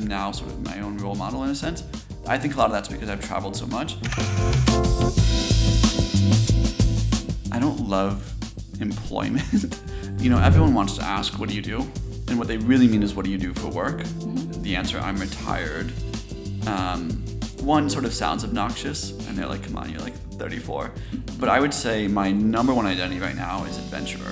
I'm now sort of my own role model in a sense. I think a lot of that's because I've traveled so much. I don't love employment. Everyone wants to ask, what do you do? And what they really mean is, what do you do for work? Mm-hmm. The answer, I'm retired. One sort of sounds obnoxious, and they're like, come on, you're like 34. But I would say my number one identity right now is adventurer.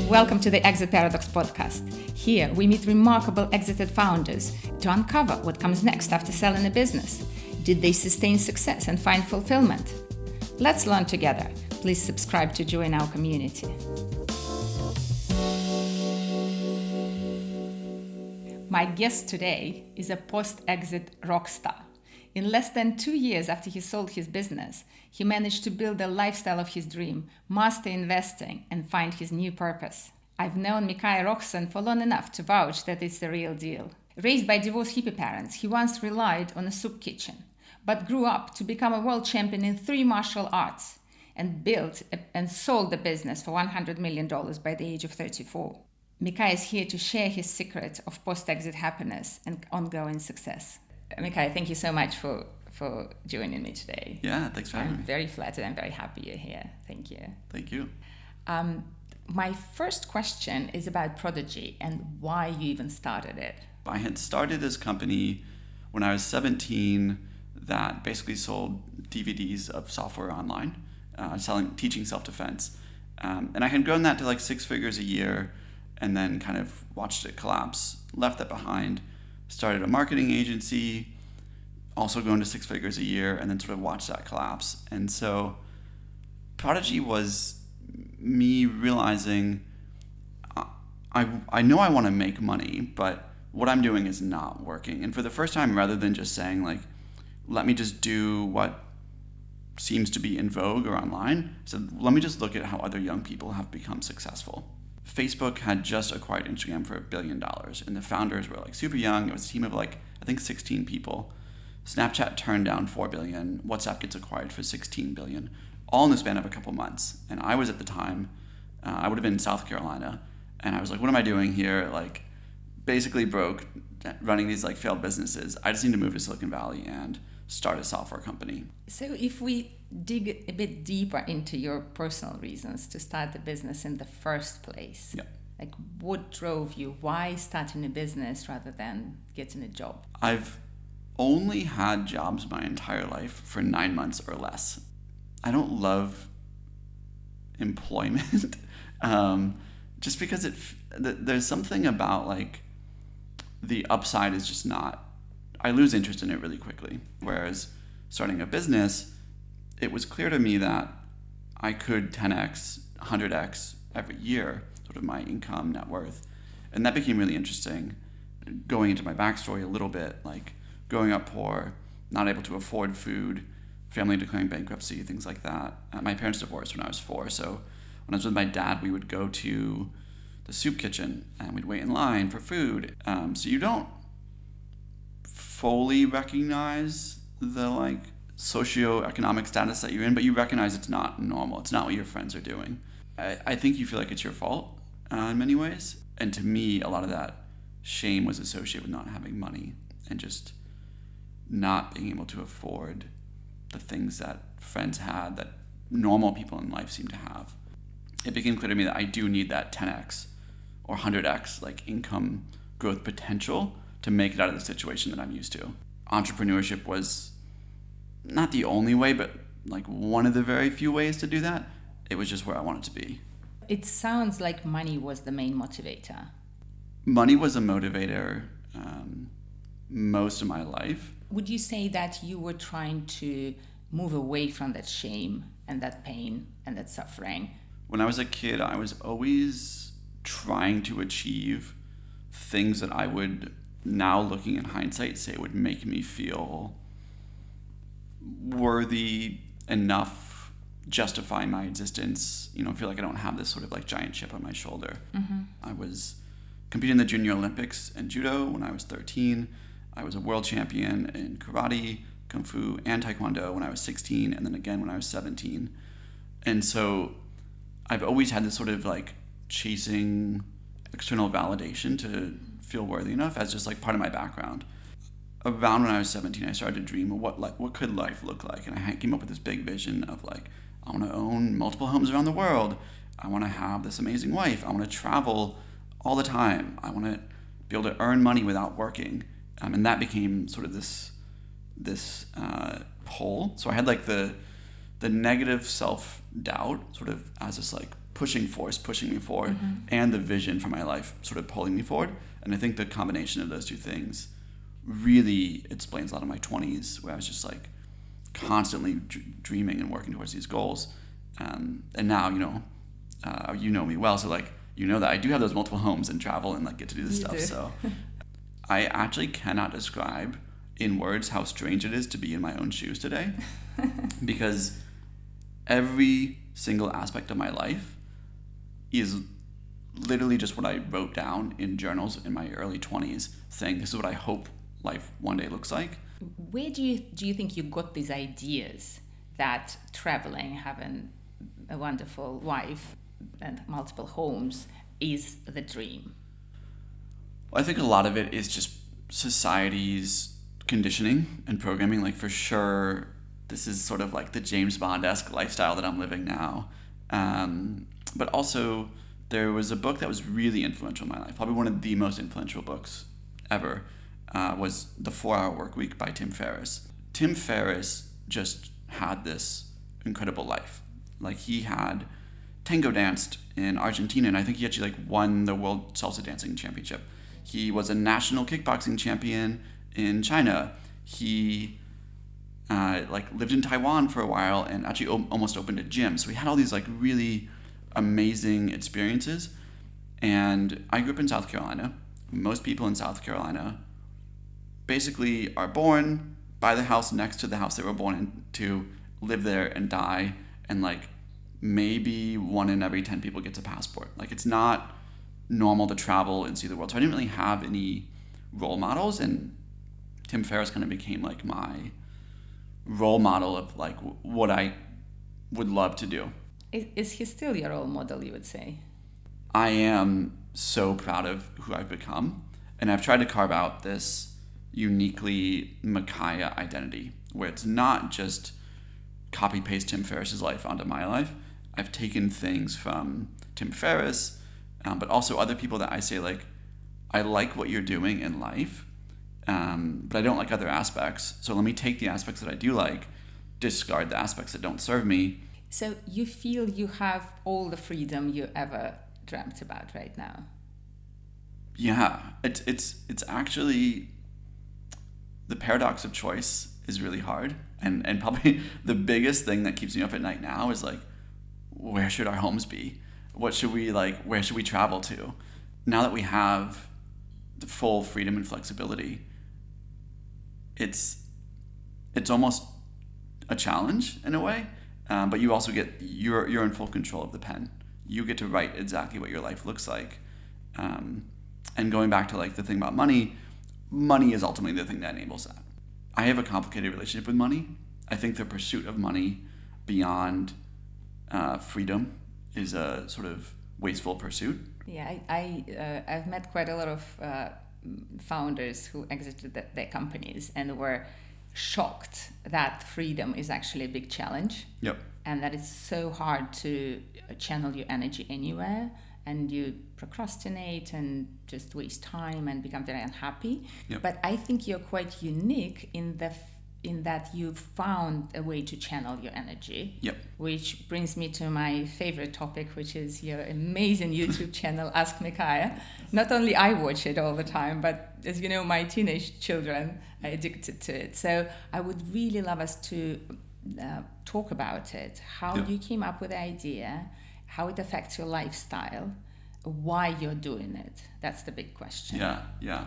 Welcome to the Exit Paradox podcast. Here, we meet remarkable exited founders to uncover what comes next after selling a business. Did they sustain success and find fulfillment? Let's learn together. Please subscribe to join our community. My guest today is a post-exit rock star. In less than 2 years after he sold his business, he managed to build the lifestyle of his dream, master investing, and find his new purpose. I've known Michia Rohrssen for long enough to vouch that it's the real deal. Raised by divorced hippie parents, he once relied on a soup kitchen, but grew up to become a world champion in 3 martial arts and built and sold the business for $100 million by the age of 34. Michia is here to share his secret of post-exit happiness and ongoing success. Michia, thank you so much for joining me today. Yeah, thanks for having me. I'm very flattered and very happy you're here. Thank you. Thank you. My first question is about Prodigy and why you even started it. I had started this company when I was 17 that basically sold DVDs of software online, teaching self-defense. And I had grown that to like 6 figures a year and then kind of watched it collapse, left that behind, started a marketing agency, also going to 6 figures a year, and then sort of watched that collapse. And so Prodigy was me realizing I know I want to make money, but what I'm doing is not working. And for the first time, rather than just saying like, let me just do what seems to be in vogue or online, so let me just look at how other young people have become successful. Facebook had just acquired Instagram for $1 billion, and the founders were like super young. It was a team of like, I think 16 people. Snapchat turned down $4 billion. WhatsApp gets acquired for $16 billion, all in the span of a couple months. And I was at the time, I would have been in South Carolina, and I was like, what am I doing here? Like, basically broke, running these like failed businesses. I just need to move to Silicon Valley and start a software company. So if we dig a bit deeper into your personal reasons to start the business in the first place, yeah. Like what drove you? Why starting a business rather than getting a job? I've only had jobs my entire life for 9 months or less. I don't love employment, just because there's something about like the upside is just not, I lose interest in it really quickly. Whereas starting a business, it was clear to me that I could 10x, 100x every year, sort of my income, net worth. And that became really interesting. Going into my backstory a little bit, like growing up poor, not able to afford food, family declaring bankruptcy, things like that. My parents divorced when I was 4, so when I was with my dad, we would go to the soup kitchen and we'd wait in line for food. So you don't fully recognize the like socioeconomic status that you're in, but you recognize it's not normal. It's not what your friends are doing. I think you feel like it's your fault in many ways. And to me, a lot of that shame was associated with not having money and just not being able to afford the things that friends had, that normal people in life seem to have. It became clear to me that I do need that 10x or 100x like income growth potential to make it out of the situation that I'm used to. Entrepreneurship was not the only way, but like one of the very few ways to do that. It was just where I wanted to be. It sounds like money was the main motivator. Money was a motivator most of my life. Would you say that you were trying to move away from that shame and that pain and that suffering? When I was a kid, I was always trying to achieve things that I would, now looking in hindsight, say would make me feel worthy enough, justify my existence, feel like I don't have this sort of like giant chip on my shoulder. Mm-hmm. I was competing in the Junior Olympics in judo when I was 13. I was a world champion in karate, kung fu, and taekwondo when I was 16, and then again when I was 17. And so I've always had this sort of like chasing external validation to feel worthy enough as just like part of my background. Around when I was 17, I started to dream of what could life look like, and I came up with this big vision of like, I want to own multiple homes around the world. I want to have this amazing wife. I want to travel all the time. I want to be able to earn money without working, and that became sort of this pole. So I had like the negative self-doubt sort of as this like pushing force, pushing me forward, and the vision for my life sort of pulling me forward. And I think the combination of those two things really explains a lot of my 20s, where I was just like constantly dreaming and working towards these goals. And now, you know me well, so like, you know that I do have those multiple homes and travel and like get to do this stuff. So I actually cannot describe in words how strange it is to be in my own shoes today, because every single aspect of my life is literally just what I wrote down in journals in my early 20s, saying this is what I hope life one day looks like. Where do you think you got these ideas that traveling, having a wonderful wife and multiple homes is the dream? Well, I think a lot of it is just society's conditioning and programming. Like, for sure, this is sort of like the James Bond-esque lifestyle that I'm living now. But also, there was a book that was really influential in my life, probably one of the most influential books ever, was The 4-Hour Workweek by Tim Ferriss. Tim Ferriss just had this incredible life. Like, he had tango danced in Argentina, and I think he actually like won the World Salsa Dancing Championship. He was a national kickboxing champion in China. He lived in Taiwan for a while and actually almost opened a gym. So he had all these like really amazing experiences. And I grew up in South Carolina. Most people in South Carolina basically are born, buy the house next to the house they were born into, live there and die, and like maybe 1 in every 10 people gets a passport. Like, it's not normal to travel and see the world. So I didn't really have any role models, and Tim Ferriss kind of became like my role model of like what I would love to do. Is he still your role model, you would say? I am so proud of who I've become, and I've tried to carve out this uniquely Michia identity, where it's not just copy-paste Tim Ferriss's life onto my life. I've taken things from Tim Ferriss, but also other people that I say, like, I like what you're doing in life, but I don't like other aspects. So let me take the aspects that I do like, discard the aspects that don't serve me. So you feel you have all the freedom you ever dreamt about right now? Yeah, it's actually, the paradox of choice is really hard. And probably the biggest thing that keeps me up at night now is like, where should our homes be? What should we like? Where should we travel to? Now that we have the full freedom and flexibility, it's almost a challenge in a way. But you also you're in full control of the pen. You get to write exactly what your life looks like. And going back to like the thing about money is ultimately the thing that enables that. I have a complicated relationship with money. I think the pursuit of money beyond freedom is a sort of wasteful pursuit. Yeah, I've met quite a lot of founders who exited their companies and were shocked that freedom is actually a big challenge. Yep. And that it's so hard to channel your energy anywhere, and you procrastinate and just waste time and become very unhappy. Yep. But I think you're quite unique in that you've found a way to channel your energy. Yep. Which brings me to my favorite topic, which is your amazing YouTube channel, Ask Michia. Not only I watch it all the time, but as you know, my teenage children are addicted to it. So I would really love us to talk about it, how you came up with the idea, how it affects your lifestyle, why you're doing it. That's the big question. Yeah.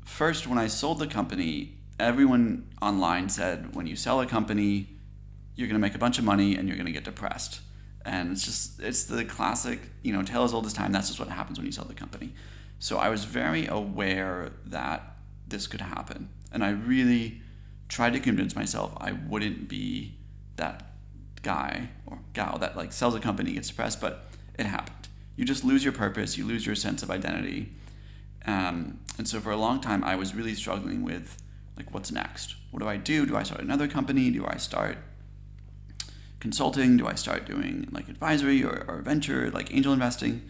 First, when I sold the company, everyone online said, when you sell a company, you're going to make a bunch of money and you're going to get depressed. And it's the classic, tale as old as time. That's just what happens when you sell the company. So I was very aware that this could happen. And I really tried to convince myself I wouldn't be that guy or gal that like sells a company, gets depressed, but it happened. You just lose your purpose, you lose your sense of identity. And so for a long time, I was really struggling with, like, what's next? What do I do? Do I start another company? Do I start consulting? Do I start doing like advisory or venture, like angel investing?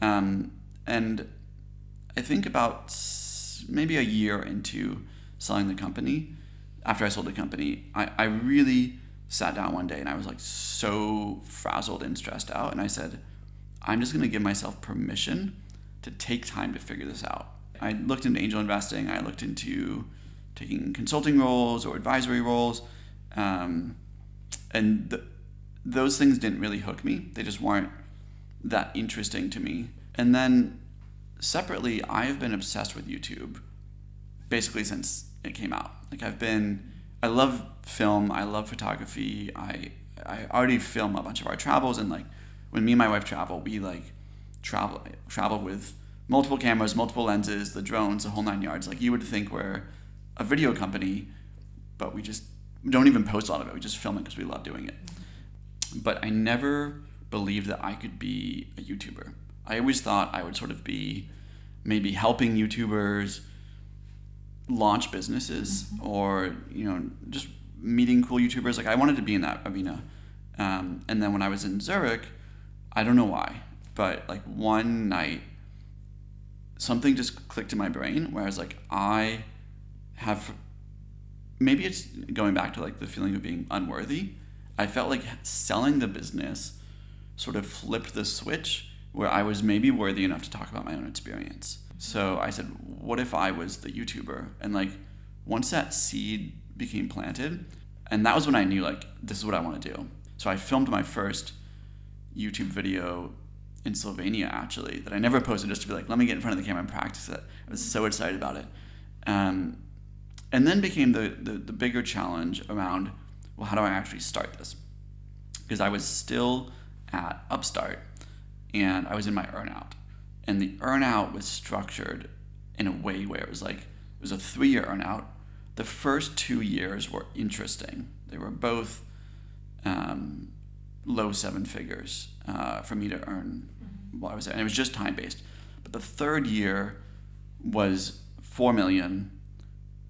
And I think about maybe a year into selling the company, after I sold the company, I really sat down one day and I was like so frazzled and stressed out. And I said, I'm just going to give myself permission to take time to figure this out. I looked into angel investing. I looked into taking consulting roles or advisory roles. Those things didn't really hook me. They just weren't that interesting to me. And then separately, I have been obsessed with YouTube basically since it came out. Like I love film, I love photography. I already film a bunch of our travels, and like when me and my wife travel, we like travel with multiple cameras, multiple lenses, the drones, the whole 9 yards. Like you would think we're a video company, but we just don't even post a lot of it. We just film it because we love doing it. But I never believed that I could be a YouTuber. I always thought I would sort of be maybe helping YouTubers launch businesses, or just meeting cool YouTubers. Like I wanted to be in that arena. And then when I was in Zurich, I don't know why, but like one night something just clicked in my brain where I was like, maybe it's going back to like the feeling of being unworthy. I felt like selling the business sort of flipped the switch where I was maybe worthy enough to talk about my own experience. So I said, what if I was the YouTuber? And like once that seed became planted, and that was when I knew like this is what I want to do. So I filmed my first YouTube video in Slovenia, actually, that I never posted, just to be like, let me get in front of the camera and practice it. I was so excited about it. And then became the bigger challenge around, well, how do I actually start this? Because I was still at Upstart and I was in my earnout. And the earnout was structured in a way where it was a 3-year earnout. The first 2 years were interesting. They were both low 7 figures for me to earn while I was there. And it was just time-based. But the third year was 4 million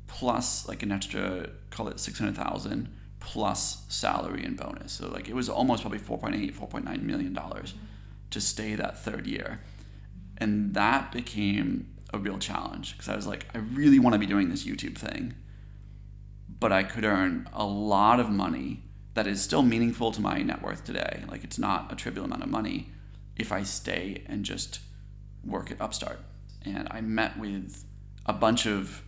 plus like an extra, call it 600,000 plus salary and bonus. So like it was almost probably $4.9 million to stay that third year. And that became a real challenge because I was like, I really want to be doing this YouTube thing, but I could earn a lot of money that is still meaningful to my net worth today. Like it's not a trivial amount of money if I stay and just work at Upstart. And I met with a bunch of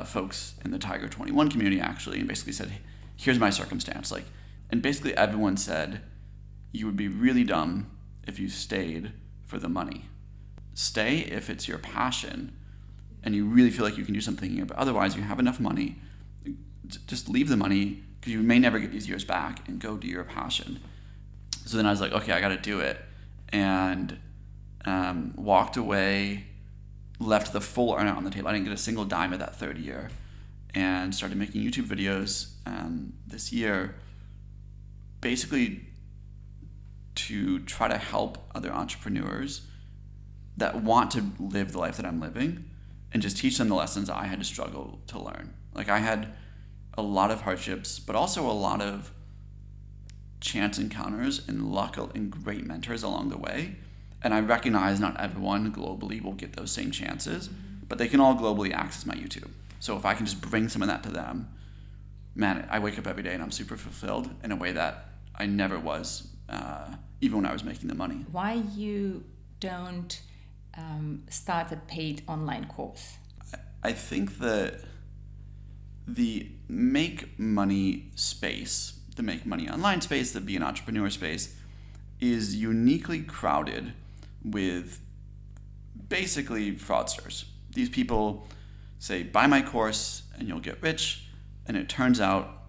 folks in the Tiger 21 community actually, and basically said, hey, here's my circumstance. And basically everyone said, you would be really dumb if you stayed for the money. Stay if it's your passion and you really feel like you can do something here, but otherwise you have enough money, just leave the money because you may never get these years back and go do your passion. So then I was like, okay, I got to do it. And walked away, left the full earnout on the table. I didn't get a single dime of that third year, and started making YouTube videos this year, basically to try to help other entrepreneurs that want to live the life that I'm living and just teach them the lessons I had to struggle to learn. Like I had a lot of hardships, but also a lot of chance encounters and luck and great mentors along the way. And I recognize not everyone globally will get those same chances, but they can all globally access my YouTube. So if I can just bring some of that to them, man, I wake up every day and I'm super fulfilled in a way that I never was, even when I was making the money. Why you don't start a paid online course? I think that the make money space, the make money online space, the be an entrepreneur space is uniquely crowded with basically fraudsters. These people say, buy my course and you'll get rich. And it turns out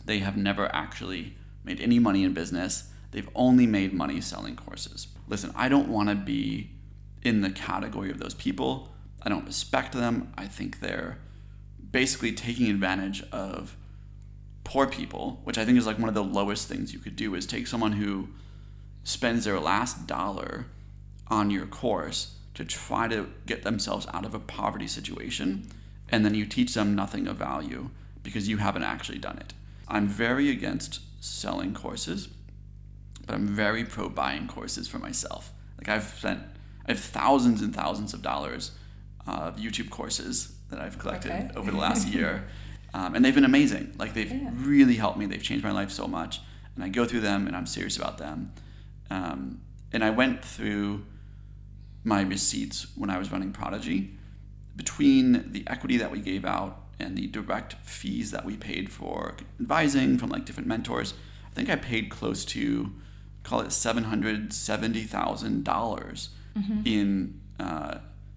they have never actually made any money in business. They've only made money selling courses. Listen, I don't want to be in the category of those people. I don't respect them. I think they're basically taking advantage of poor people, which I think is like one of the lowest things you could do, is take someone who spends their last dollar on your course to try to get themselves out of a poverty situation, and then you teach them nothing of value because you haven't actually done it. I'm very against selling courses, but I'm very pro buying courses for myself. Like I have thousands and thousands of dollars of YouTube courses that I've collected over the last year. And they've been amazing. Like they've really helped me. They've changed my life so much. And I go through them and I'm serious about them. And I went through my receipts when I was running Prodigy. Between the equity that we gave out and the direct fees that we paid for advising from like different mentors, I think I paid close to, call it $770,000 in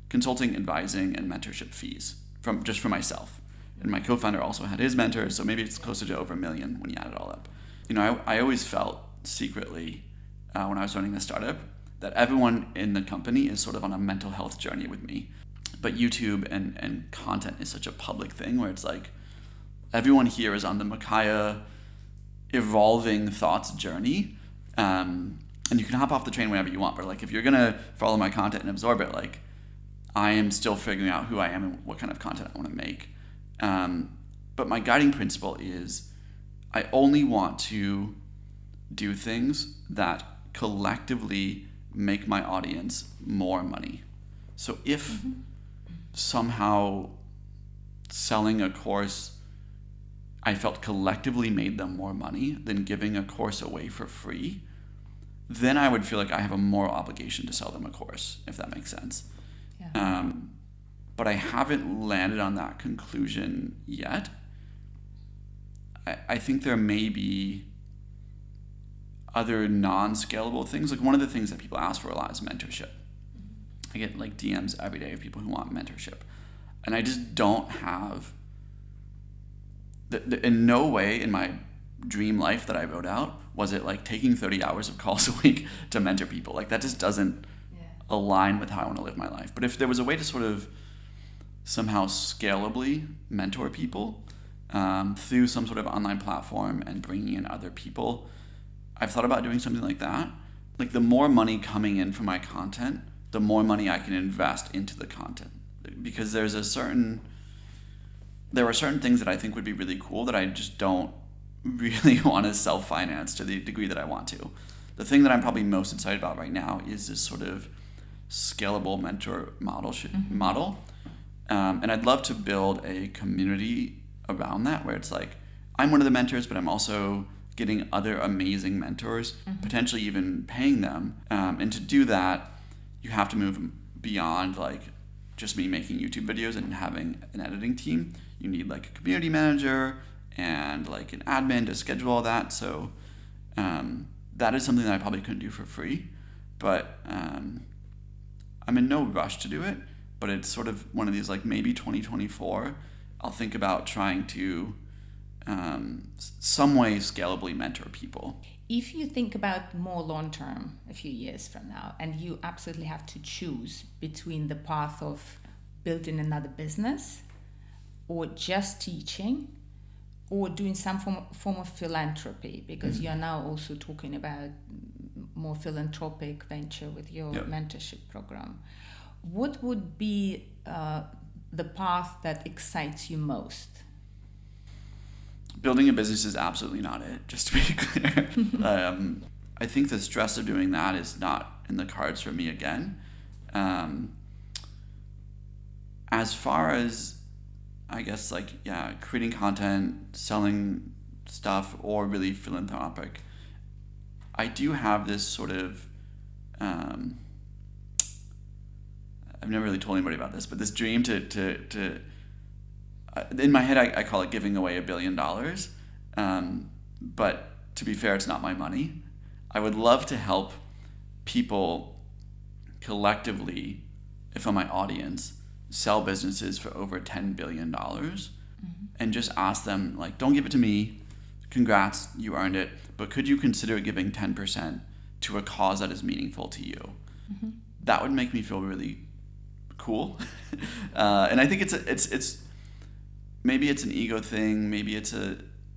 consulting, advising, and mentorship fees just for myself. And my co-founder also had his mentors, so maybe it's closer to over $1 million when you add it all up. You know, I always felt secretly when I was running the startup that everyone in the company is sort of on a mental health journey with me. But YouTube and content is such a public thing where it's like everyone here is on the Michia evolving thoughts journey. And you can hop off the train whenever you want, but like if you're gonna follow my content and absorb it, like I am still figuring out who I am and what kind of content I want to make. But my guiding principle is I only want to do things that collectively make my audience more money. So if somehow selling a course I felt collectively made them more money than giving a course away for free, then I would feel like I have a moral obligation to sell them a course, if that makes sense. Yeah. But I haven't landed on that conclusion yet. I think there may be other non-scalable things. Like one of the things that people ask for a lot is mentorship. I get like DMs every day of people who want mentorship. And I just don't have, in no way in my dream life that I wrote out was it like taking 30 hours of calls a week to mentor people. Like that just doesn't align with how I want to live my life. But if there was a way to sort of somehow scalably mentor people through some sort of online platform and bringing in other people, I've thought about doing something like that. Like the more money coming in from my content, the more money I can invest into the content. Because there are certain things that I think would be really cool that I just don't really want to self-finance to the degree that I want to. The thing that I'm probably most excited about right now is this sort of scalable mentor model. And I'd love to build a community around that where it's like, I'm one of the mentors, but I'm also getting other amazing mentors, potentially even paying them. And to do that, you have to move beyond like just me making YouTube videos and having an editing team. You need like a community manager and like an admin to schedule all that. So that is something that I probably couldn't do for free, but I'm in no rush to do it. But it's sort of one of these like maybe 2024, I'll think about trying to some way scalably mentor people. If you think about more long term, a few years from now, and you absolutely have to choose between the path of building another business or just teaching or doing some form of philanthropy, because you're now also talking about more philanthropic venture with your mentorship program, what would be the path that excites you most? Building a business is absolutely not it, just to be clear. I think the stress of doing that is not in the cards for me again. As far as, I guess, like, creating content, selling stuff, or really philanthropic, I do have this sort of, I've never really told anybody about this, but this dream to in my head, I call it giving away $1 billion. But to be fair, it's not my money. I would love to help people collectively, if I'm my audience, sell businesses for over $10 billion and just ask them, like, don't give it to me. Congrats, you earned it. But could you consider giving 10% to a cause that is meaningful to you? That would make me feel really cool. And I think it's maybe it's an ego thing. Maybe it's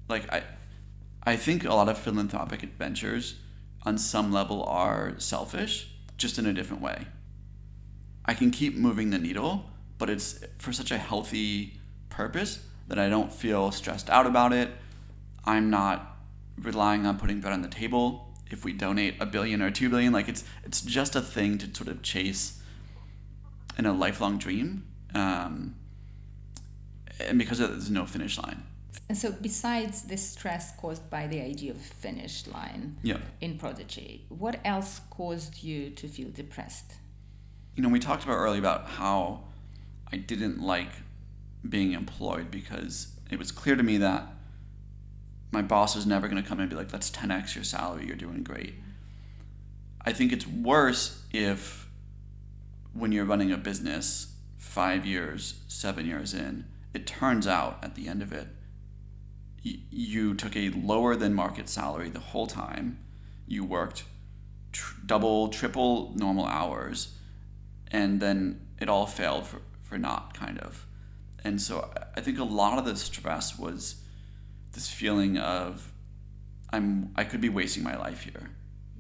I think a lot of philanthropic adventures on some level are selfish, just in a different way. I can keep moving the needle, but it's for such a healthy purpose that I don't feel stressed out about it. I'm not relying on putting bread on the table if we donate $1 billion or $2 billion. Like it's just a thing to sort of chase in a lifelong dream, and because there's no finish line. And so besides the stress caused by the idea of finish line in Prodigy, what else caused you to feel depressed? We talked about earlier about how I didn't like being employed because it was clear to me that my boss was never going to come in and be like, let's 10x your salary, you're doing great. I think it's worse if when you're running a business 5 years, 7 years in, it turns out at the end of it, you took a lower than market salary the whole time. You worked double, triple normal hours, and then it all failed for naught, kind of. And so I think a lot of the stress was this feeling of I could be wasting my life here.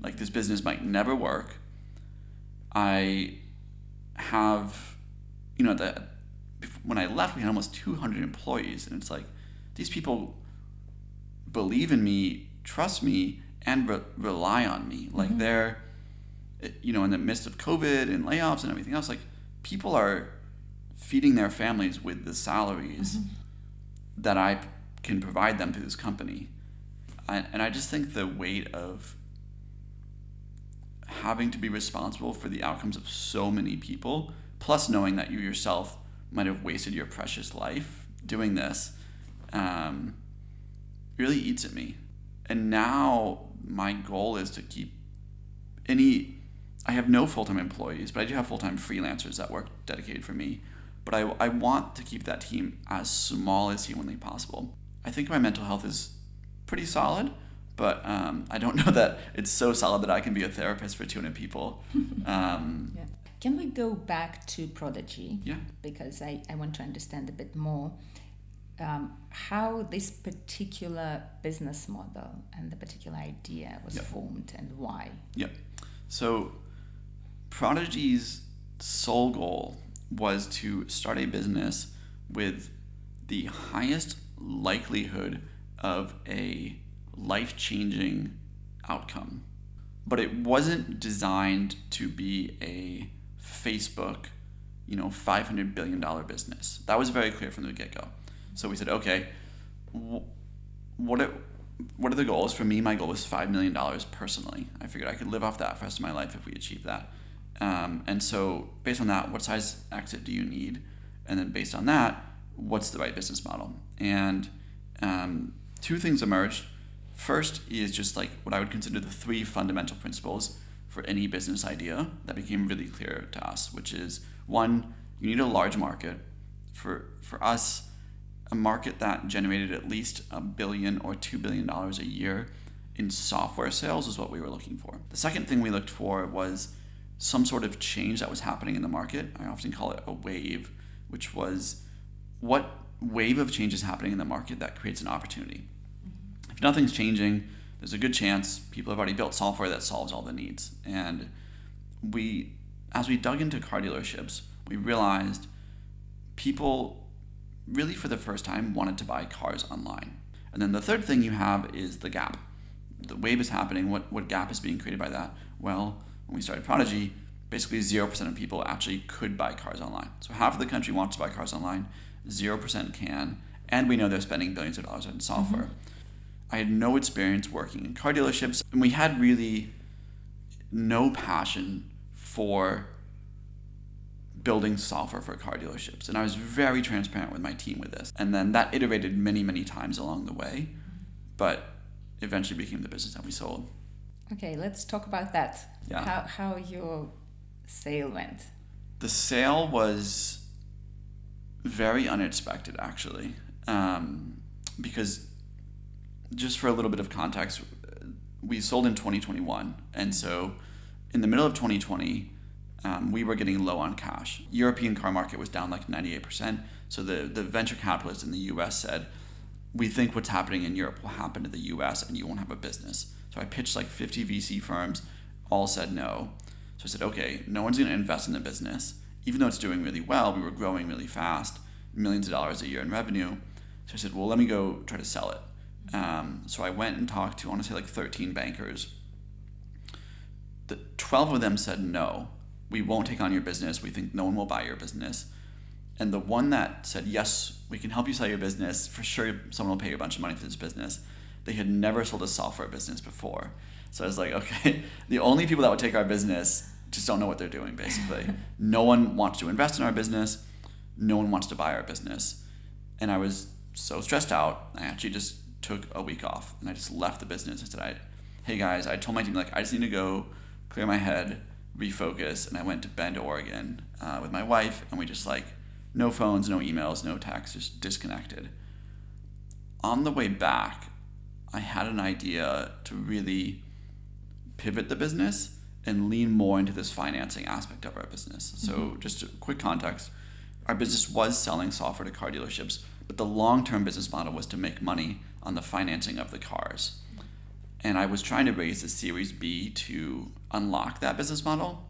Like, this business might never work. I have, when I left, we had almost 200 employees, and it's like, these people believe in me, trust me, and rely on me. Like, they're, in the midst of COVID and layoffs and everything else, like, people are feeding their families with the salaries that I can provide them through this company. And I just think the weight of having to be responsible for the outcomes of so many people, plus knowing that you yourself might have wasted your precious life doing this, really eats at me. And now my goal is to keep I have no full-time employees, but I do have full-time freelancers that work dedicated for me. But I want to keep that team as small as humanly possible. I think my mental health is pretty solid, but I don't know that it's so solid that I can be a therapist for 200 people. Can we go back to Prodigy? Yeah. Because I want to understand a bit more how this particular business model and the particular idea was formed and why. Yeah. So Prodigy's sole goal was to start a business with the highest likelihood of a life-changing outcome. But it wasn't designed to be a Facebook, $500 billion business. That was very clear from the get-go. So we said, okay, what are the goals? For me, my goal was $5 million personally. I figured I could live off that for the rest of my life if we achieved that. And so based on that, what size exit do you need? And then based on that, what's the right business model? And two things emerged. First is just like what I would consider the 3 fundamental principles for any business idea that became really clear to us, which is, 1, you need a large market. For us, a market that generated at least $1 billion or $2 billion a year in software sales is what we were looking for. The second thing we looked for was some sort of change that was happening in the market. I often call it a wave, which was what wave of change is happening in the market that creates an opportunity. If nothing's changing, there's a good chance people have already built software that solves all the needs. And as we dug into car dealerships, we realized people really for the first time wanted to buy cars online. And then the third thing you have is the gap. The wave is happening. What gap is being created by that? Well, when we started Prodigy, basically 0% of people actually could buy cars online. So half of the country wants to buy cars online, 0% can, and we know they're spending billions of dollars on software. I had no experience working in car dealerships, and we had really no passion for building software for car dealerships. And I was very transparent with my team with this. And then that iterated many, many times along the way, but eventually became the business that we sold. Okay, let's talk about that. Yeah. How your sale went. The sale was very unexpected, actually, because just for a little bit of context, we sold in 2021, and so in the middle of 2020, we were getting low on cash. European car market was down like 98%, so the venture capitalists in the US said, we think what's happening in Europe will happen to the US and you won't have a business. So I pitched like 50 VC firms, all said no. So I said, okay, no one's going to invest in the business. even though it's doing really well, we were growing really fast, millions of dollars a year in revenue. So I said, well, let me go try to sell it. So I went and talked to, I want to say, like 13 bankers. 12 of them said, no, we won't take on your business. We think no one will buy your business. And the one that said, yes, we can help you sell your business. For sure, someone will pay you a bunch of money for this business. They had never sold a software business before. So I was like, okay, the only people that would take our business just don't know what they're doing, basically. No one wants to invest in our business. No one wants to buy our business. And I was so stressed out, I actually just took a week off and I just left the business. I said, hey guys, I told my team, like, I just need to go clear my head, refocus. And I went to Bend, Oregon with my wife, and we just like, no phones, no emails, no texts, just disconnected. On the way back, I had an idea to really pivot the business and lean more into this financing aspect of our business. So just a quick context, our business was selling software to car dealerships, but the long-term business model was to make money on the financing of the cars. And I was trying to raise the Series B to unlock that business model.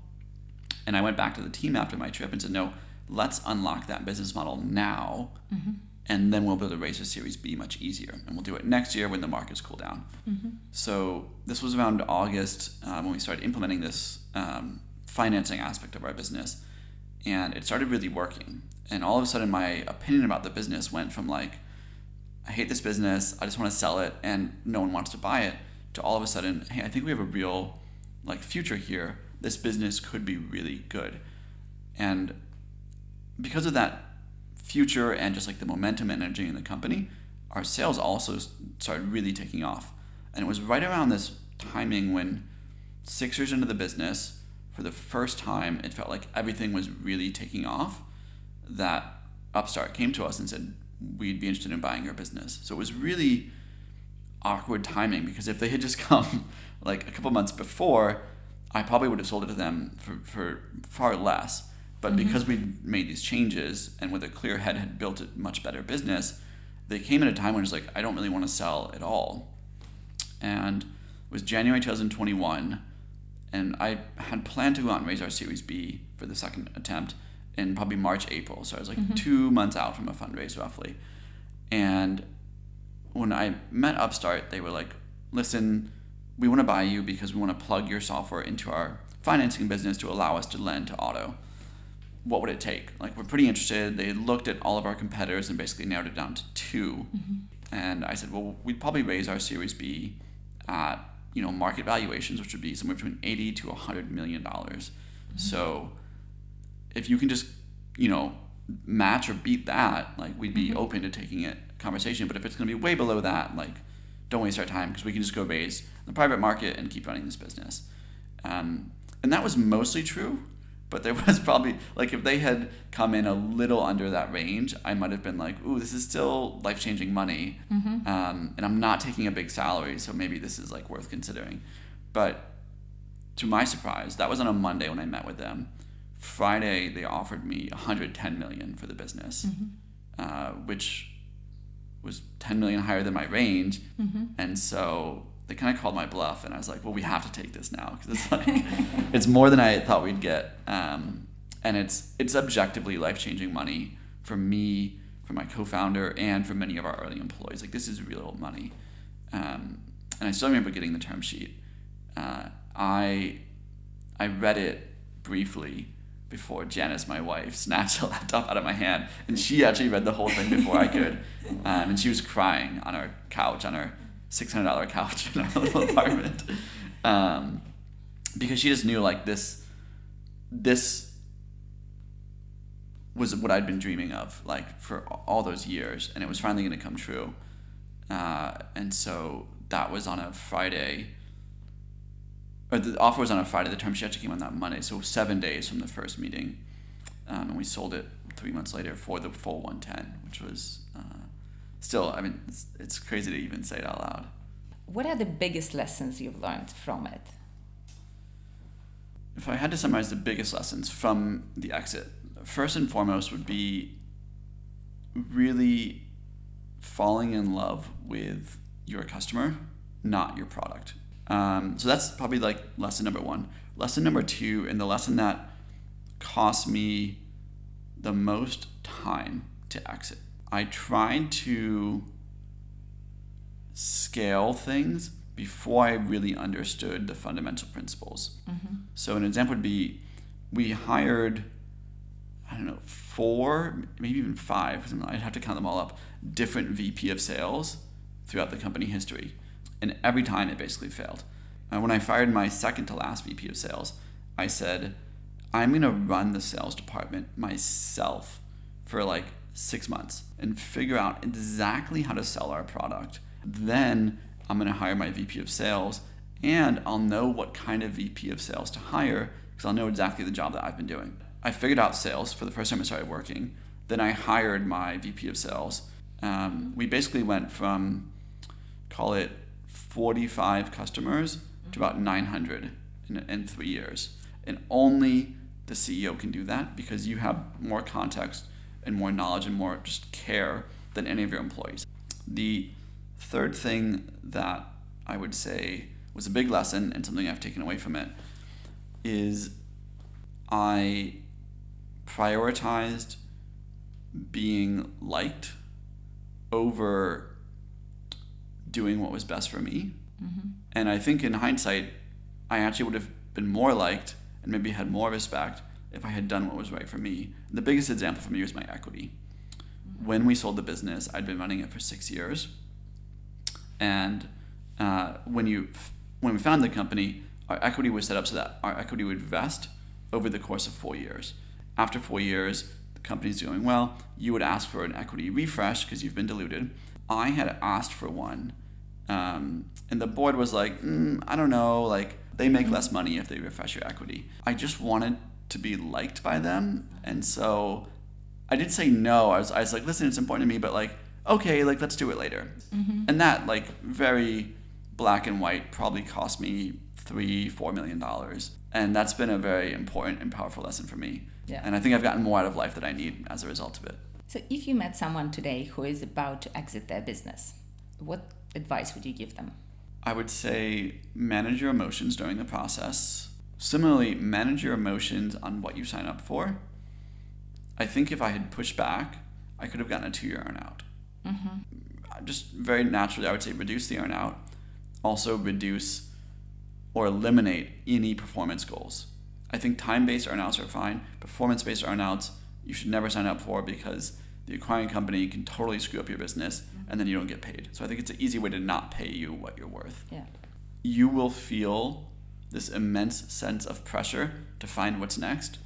And I went back to the team after my trip and said, no, let's unlock that business model now, and then we'll be able to raise a Series B much easier. And we'll do it next year when the markets cool down. So this was around August when we started implementing this financing aspect of our business. And it started really working. And all of a sudden, my opinion about the business went from like, I hate this business, I just want to sell it, and no one wants to buy it, to all of a sudden, hey, I think we have a real like future here. This business could be really good. And because of that future and just like the momentum and energy in the company, our sales also started really taking off. And it was right around this timing when 6 years into the business, for the first time, it felt like everything was really taking off, that Upstart came to us and said, we'd be interested in buying your business. So it was really awkward timing, because if they had just come like a couple months before, I probably would have sold it to them for far less. But because we'd made these changes and with a clear head had built a much better business, they came at a time when it was like, I don't really want to sell at all. And it was January 2021, and I had planned to go out and raise our Series B for the second attempt in probably March, April. So I was like 2 months out from a fundraise roughly. And when I met Upstart, they were like, listen, we want to buy you because we want to plug your software into our financing business to allow us to lend to auto. What would it take? Like, we're pretty interested. They looked at all of our competitors and basically narrowed it down to 2. And I said, well, we'd probably raise our Series B at, market valuations, which would be somewhere between $80 to $100 million. So if you can just, match or beat that, like, we'd be open to taking it conversation. But if it's going to be way below that, like, don't waste our time, because we can just go raise in the private market and keep running this business. And that was mostly true. But there was probably, like, if they had come in a little under that range, I might have been like, ooh, this is still life-changing money. And I'm not taking a big salary, so maybe this is, like, worth considering. But to my surprise, that was on a Monday when I met with them. Friday, they offered me $110 million for the business, which was $10 million higher than my range. And so they kind of called my bluff, and I was like, well, we have to take this now, because it's like, it's more than I thought we'd get. And it's objectively life-changing money for me, for my co-founder, and for many of our early employees. Like, this is real money. And I still remember getting the term sheet. I read it briefly before Janice, my wife, snatched the laptop out of my hand, and she actually read the whole thing before I could. And she was crying on our couch, on our $600 couch in our little apartment, because she just knew, like, this was what I'd been dreaming of, like, for all those years, and it was finally going to come true. And so that was on a Friday, or the offer was on a Friday. The term sheet actually came on that Monday, so 7 days from the first meeting, and we sold it 3 months later for the full 110, which was still, I mean, it's crazy to even say it out loud. What are the biggest lessons you've learned from it? If I had to summarize the biggest lessons from the exit, first and foremost would be really falling in love with your customer, not your product. So that's probably like lesson number 1. Lesson number 2, and the lesson that cost me the most time to exit. I tried to scale things before I really understood the fundamental principles. So an example would be, we hired, 4, maybe even 5, I'd have to count them all up, different VP of sales throughout the company history. And every time it basically failed. When I fired my second to last VP of sales, I said, I'm going to run the sales department myself for like 6 months and figure out exactly how to sell our product. Then I'm going to hire my VP of sales, and I'll know what kind of VP of sales to hire because I'll know exactly the job that I've been doing. I figured out sales for the first time I started working. Then I hired my VP of sales. We basically went from, call it 45 customers to about 900 in 3 years. And only the CEO can do that because you have more context and more knowledge and more just care than any of your employees. The third thing that I would say was a big lesson and something I've taken away from it is I prioritized being liked over doing what was best for me. And I think in hindsight, I actually would have been more liked and maybe had more respect if I had done what was right for me. The biggest example for me was my equity. When we sold the business, I'd been running it for 6 years. And when we founded the company, our equity was set up so that our equity would vest over the course of 4 years. After 4 years, the company's doing well. You would ask for an equity refresh because you've been diluted. I had asked for one, and the board was like, I don't know, like they make less money if they refresh your equity. I just wanted to be liked by them, and so I did say no. I was like, listen, it's important to me, but like, okay, like let's do it later. And that like very black and white probably cost me $3-4 million, and that's been a very important and powerful lesson for me. Yeah. And I think I've gotten more out of life that I need as a result of it. So if you met someone today who is about to exit their business, what advice would you give them? I would say manage your emotions during the process. Similarly, manage your emotions on what you sign up for. I think if I had pushed back, I could have gotten a 2-year earnout. Just very naturally, I would say reduce the earnout. Also reduce or eliminate any performance goals. I think time-based earnouts are fine. Performance-based earnouts, you should never sign up for because the acquiring company can totally screw up your business and then you don't get paid. So I think it's an easy way to not pay you what you're worth. Yeah. You will feel this immense sense of pressure to find what's next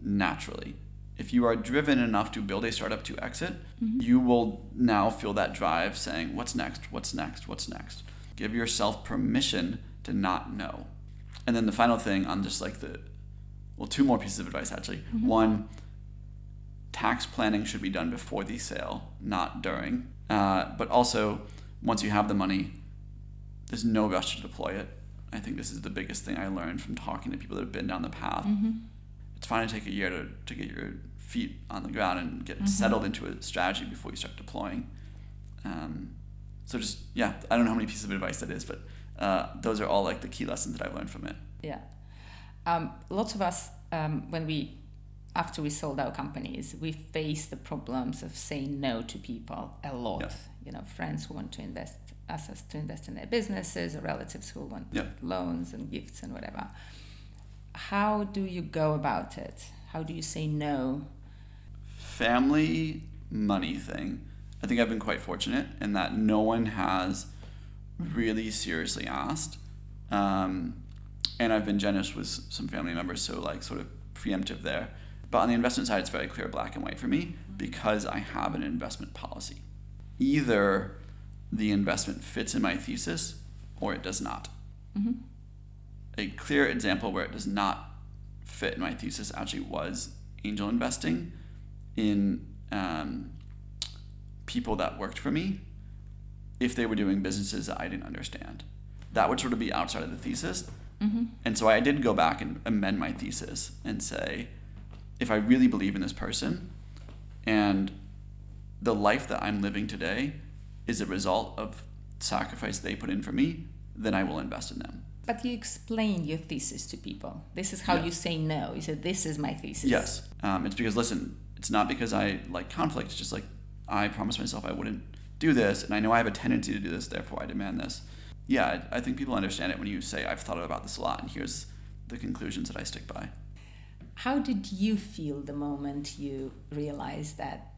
naturally. If you are driven enough to build a startup to exit, you will now feel that drive saying, what's next, what's next, what's next? Give yourself permission to not know. And then the final thing on just like 2 more pieces of advice actually. One, tax planning should be done before the sale, not during. But also, once you have the money, there's no rush to deploy it. I think this is the biggest thing I learned from talking to people that have been down the path. It's fine to take a year to get your feet on the ground and get settled into a strategy before you start deploying. So just, I don't know how many pieces of advice that is, but those are all like the key lessons that I've learned from it. Yeah. Lots of us, after we sold our companies, we faced the problems of saying no to people a lot. Yeah. You know, friends who want to ask us to invest in their businesses, or relatives who want loans and gifts and whatever. How do you go about it? How do you say no? Family money thing. I think I've been quite fortunate in that no one has really seriously asked. And I've been generous with some family members, so like sort of preemptive there. But on the investment side, it's very clear black and white for me because I have an investment policy. Either the investment fits in my thesis or it does not. A clear example where it does not fit in my thesis actually was angel investing in people that worked for me if they were doing businesses that I didn't understand. That would sort of be outside of the thesis. And so I did go back and amend my thesis and say, if I really believe in this person and the life that I'm living today is a result of sacrifice they put in for me, then I will invest in them. But you explain your thesis to people. This is how you say no. You said, this is my thesis. Yes. It's because, listen, it's not because I like conflict. It's just like I promised myself I wouldn't do this, and I know I have a tendency to do this, therefore I demand this. Yeah, I think people understand it when you say I've thought about this a lot, and here's the conclusions that I stick by. How did you feel the moment you realized that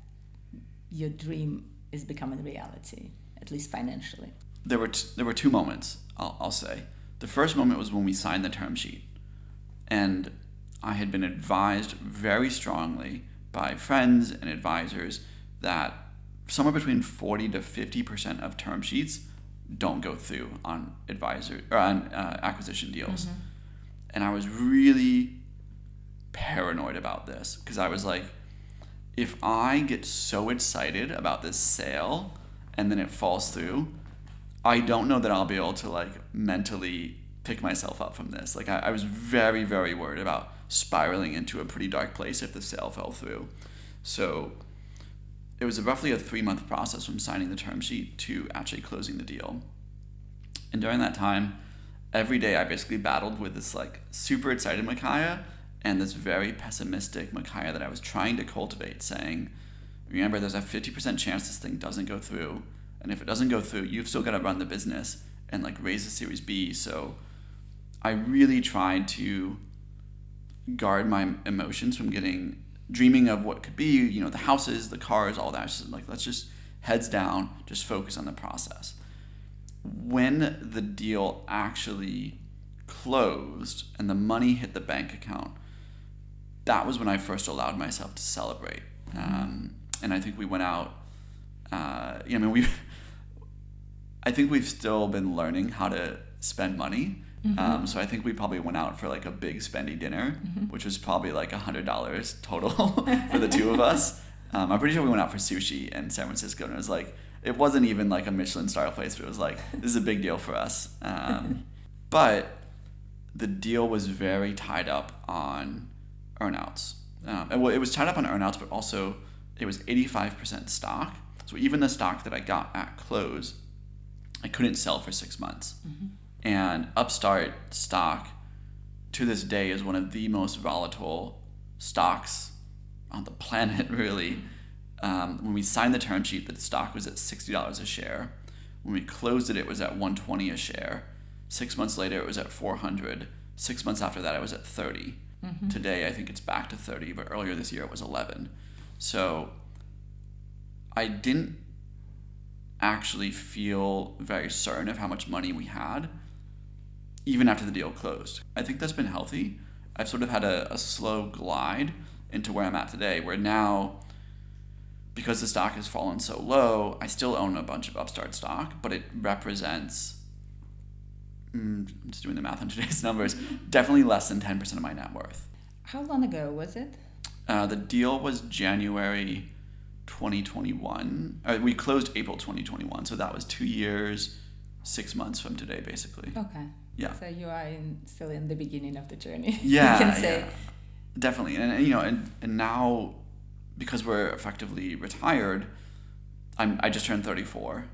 your dream is becoming reality, at least financially? There were two moments, I'll say. The first moment was when we signed the term sheet. And I had been advised very strongly by friends and advisors that somewhere between 40 to 50% of term sheets don't go through on acquisition deals. Mm-hmm. And I was really paranoid about this because I was like, if I get so excited about this sale and then it falls through, I don't know that I'll be able to like mentally pick myself up from this. Like I was very, very worried about spiraling into a pretty dark place if the sale fell through. So it was roughly a 3-month process from signing the term sheet to actually closing the deal. And during that time, every day I basically battled with this like super excited Michia and this very pessimistic Michia that I was trying to cultivate, saying, remember, there's a 50% chance this thing doesn't go through. And if it doesn't go through, you've still got to run the business and like raise a Series B. So I really tried to guard my emotions from dreaming of what could be, you know, the houses, the cars, all that. Just like, let's just heads down, just focus on the process. When the deal actually closed and the money hit the bank account, that was when I first allowed myself to celebrate. And I think we went out, I think we've still been learning how to spend money. Mm-hmm. So I think we probably went out for like a big spendy dinner, mm-hmm. which was probably like $100 total for the two of us. I'm pretty sure we went out for sushi in San Francisco, and it wasn't even like a Michelin star place, but it was like, this is a big deal for us. But the deal was very tied up on earnouts. It was tied up on earnouts, but also it was 85% stock. So even the stock that I got at close, I couldn't sell for 6 months. Mm-hmm. And Upstart stock to this day is one of the most volatile stocks on the planet, really. When we signed the term sheet, the stock was at $60 a share. When we closed it, it was at $120 a share. 6 months later, it was at $400. 6 months after that, it was at $30. Mm-hmm. Today, I think it's back to $30, but earlier this year, it was $11. So I didn't actually feel very certain of how much money we had, even after the deal closed. I think that's been healthy. I've sort of had a slow glide into where I'm at today, where now, because the stock has fallen so low, I still own a bunch of Upstart stock, but it represents, I'm just doing the math on today's numbers, definitely less than 10% of my net worth. How long ago was it? The deal was January 2021. We closed April 2021, so that was 2 years, 6 months from today, basically. Okay. Yeah. So you are still in the beginning of the journey. Yeah. You can say. Yeah. Definitely. And now, because we're effectively retired, I just turned 34.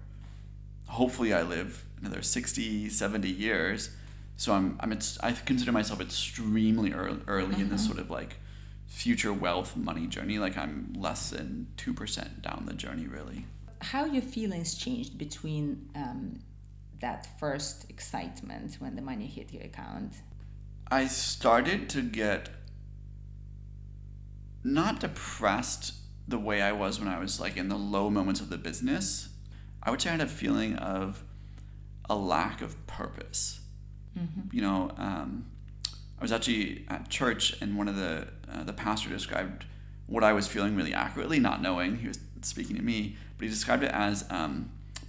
Hopefully I live another 60, 70 years. So I consider myself extremely early mm-hmm. in this sort of like future wealth money journey. Like I'm less than 2% down the journey, really. How your feelings changed between that first excitement when the money hit your account? I started to get not depressed the way I was when I was like in the low moments of the business. I would say I had a feeling of a lack of purpose. Mm-hmm. I was actually at church, and one of the pastor described what I was feeling really accurately, not knowing he was speaking to me, but he described it as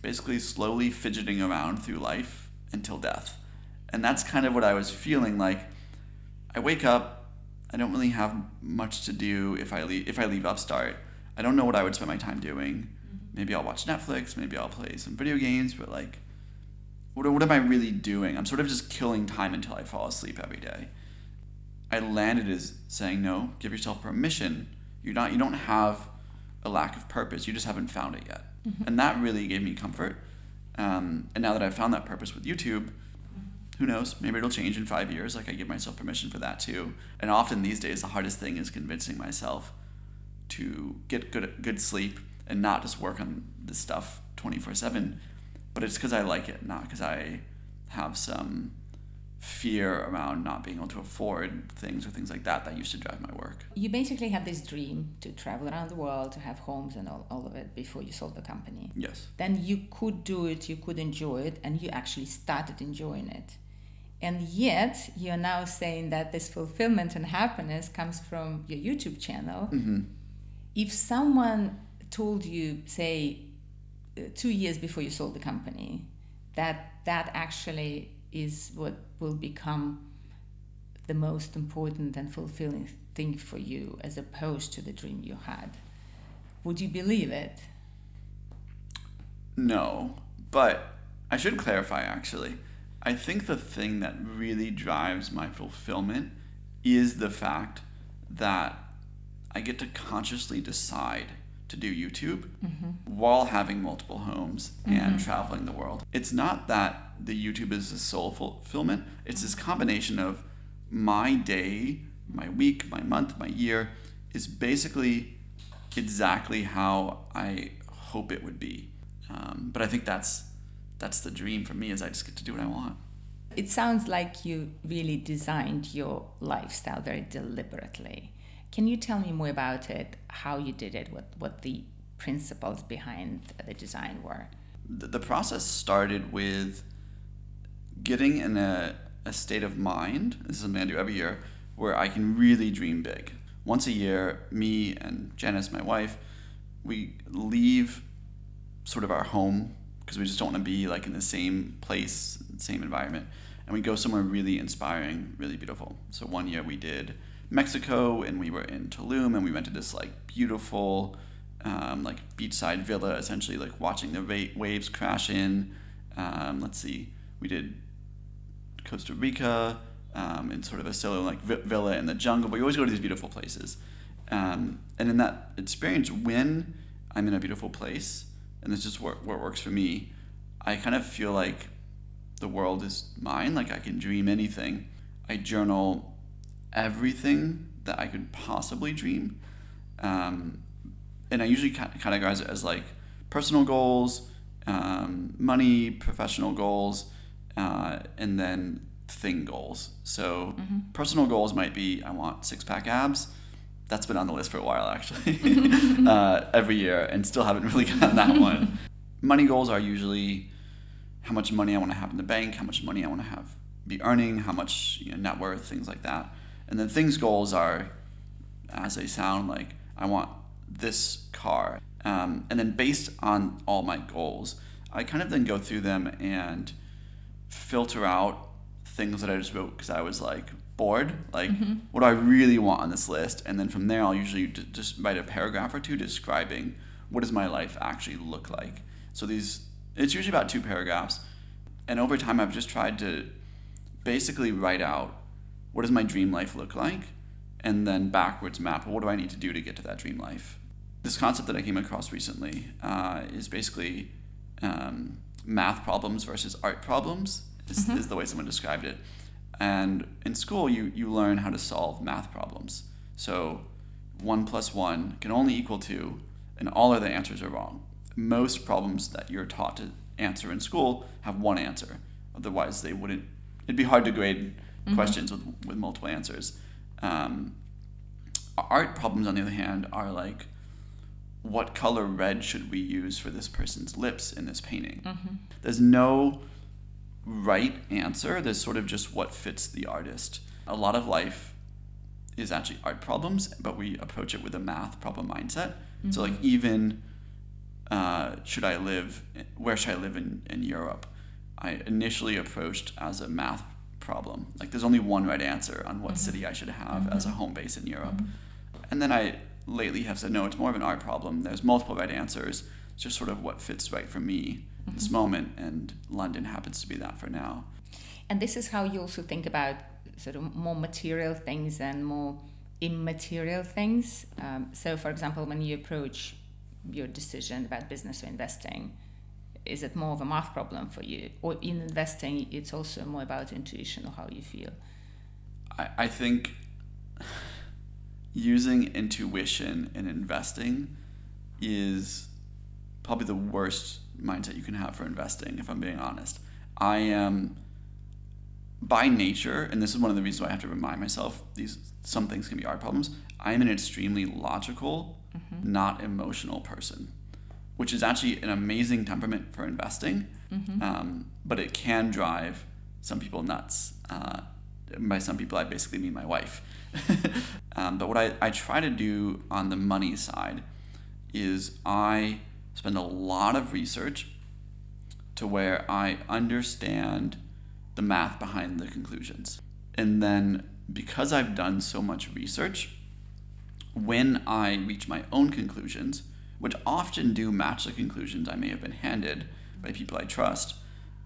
basically slowly fidgeting around through life until death. And that's kind of what I was feeling. Like I wake up, I don't really have much to do if I leave Upstart. I don't know what I would spend my time doing. Mm-hmm. Maybe I'll watch Netflix, maybe I'll play some video games, but like what am I really doing? I'm sort of just killing time until I fall asleep every day. I landed as saying, no, give yourself permission. You don't have a lack of purpose. You just haven't found it yet. Mm-hmm. And that really gave me comfort. And now that I've found that purpose with YouTube, who knows? Maybe it'll change in 5 years. Like I give myself permission for that too. And often these days, the hardest thing is convincing myself to get good sleep and not just work on this stuff 24/7, but it's because I like it, not because I have some fear around not being able to afford things or things like that that used to drive my work. You basically had this dream to travel around the world, to have homes and all of it before you sold the company. Yes. Then you could do it, you could enjoy it, and you actually started enjoying it. And yet you're now saying that this fulfillment and happiness comes from your YouTube channel. Mm-hmm. If someone told you, say, 2 years before you sold the company, that actually is what will become the most important and fulfilling thing for you as opposed to the dream you had, would you believe it? No, but I should clarify actually. I think the thing that really drives my fulfillment is the fact that I get to consciously decide to do YouTube while having multiple homes and traveling the world. It's not that the YouTube is the sole fulfillment. It's this combination of my day, my week, my month, my year is basically exactly how I hope it would be. But I think that's the dream for me, is I just get to do what I want. It sounds like you really designed your lifestyle very deliberately. Can you tell me more about it, how you did it, what the principles behind the design were? The process started with getting in a state of mind, this is something I do every year, where I can really dream big. Once a year, me and Janice, my wife, we leave sort of our home because we just don't want to be like in the same place, same environment, and we go somewhere really inspiring, really beautiful. So one year we did Mexico, and we were in Tulum, and we went to this like beautiful like beachside villa, essentially like watching the waves crash in. We did Costa Rica in sort of a solo like villa in the jungle, but we always go to these beautiful places. And in that experience, when I'm in a beautiful place, and this is just what works for me, I kind of feel like the world is mine, like I can dream anything. I journal everything that I could possibly dream. And I usually categorize it as like personal goals, money, professional goals, and then thing goals. So personal goals might be, I want 6-pack abs. That's been on the list for a while, actually, every year, and still haven't really gotten that one. Money goals are usually how much money I want to have in the bank, how much money I want to be earning, how much net worth, things like that. And then things goals are, as they sound, like I want this car. And then based on all my goals, I kind of then go through them and filter out things that I just wrote because I was like bored. Like, what do I really want on this list? And then from there, I'll usually just write a paragraph or two describing what does my life actually look like. So it's usually about 2 paragraphs. And over time, I've just tried to basically write out what does my dream life look like, and then backwards map what do I need to do to get to that dream life. This concept that I came across recently is basically math problems versus art problems is the way someone described it. And in school, you learn how to solve math problems. So 1 + 1 can only equal 2, and all other answers are wrong. Most problems that you're taught to answer in school have one answer. Otherwise, it'd be hard to grade questions with multiple answers. Art problems, on the other hand, are like, what color red should we use for this person's lips in this painting? There's no right answer. There's sort of just what fits the artist. A lot of life is actually art problems, but we approach it with a math problem mindset. So like even where should I live in Europe? I initially approached as a math problem. Like there's only one right answer on what city I should have as a home base in Europe. And then I lately have said, no, it's more of an art problem. There's multiple right answers. It's just sort of what fits right for me in this moment, and London happens to be that for now. And this is how you also think about sort of more material things and more immaterial things. So for example, when you approach your decision about business or investing, is it more of a math problem for you? Or in investing, it's also more about intuition or how you feel? I think, using intuition in investing is probably the worst mindset you can have for investing, if I'm being honest. I am, by nature, and this is one of the reasons why I have to remind myself some things can be art problems, I am an extremely logical, not emotional person, which is actually an amazing temperament for investing, but it can drive some people nuts. By some people, I basically mean my wife. But what I try to do on the money side is I spend a lot of research to where I understand the math behind the conclusions. And then because I've done so much research, when I reach my own conclusions, which often do match the conclusions I may have been handed by people I trust,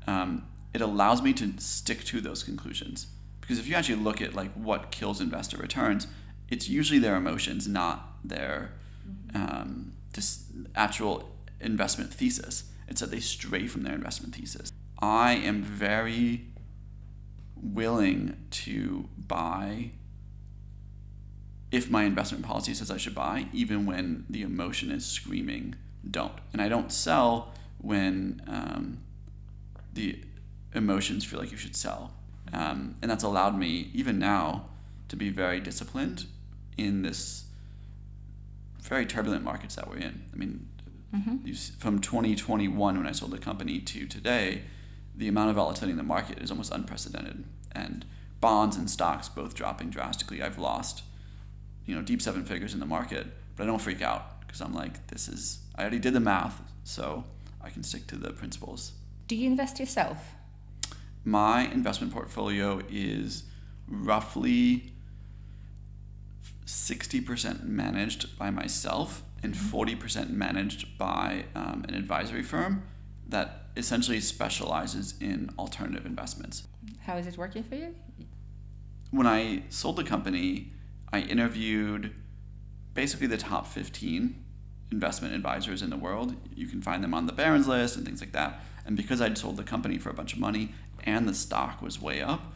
it allows me to stick to those conclusions. Because if you actually look at like what kills investor returns, it's usually their emotions, not their actual investment thesis. It's that they stray from their investment thesis. I am very willing to buy if my investment policy says I should buy, even when the emotion is screaming don't. And I don't sell when the emotions feel like you should sell. And that's allowed me, even now, to be very disciplined in this very turbulent markets that we're in. I mean, from 2021, when I sold the company, to today, the amount of volatility in the market is almost unprecedented. And bonds and stocks both dropping drastically. I've lost, deep seven figures in the market, but I don't freak out because I'm like, I already did the math, so I can stick to the principles. Do you invest yourself? My investment portfolio is roughly 60% managed by myself and 40% managed by an advisory firm that essentially specializes in alternative investments. How is it working for you? When I sold the company, I interviewed basically the top 15 investment advisors in the world. You can find them on the Barron's list and things like that. And because I'd sold the company for a bunch of money and the stock was way up,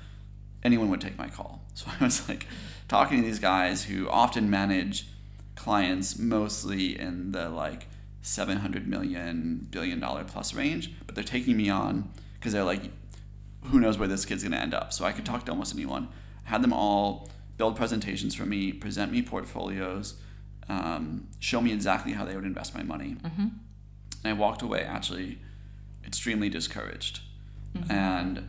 anyone would take my call. So I was like talking to these guys who often manage clients mostly in the like $700 million, $1 billion plus range, but they're taking me on because they're like, who knows where this kid's gonna end up? So I could talk to almost anyone. I had them all build presentations for me, present me portfolios, show me exactly how they would invest my money. And I walked away actually extremely discouraged. And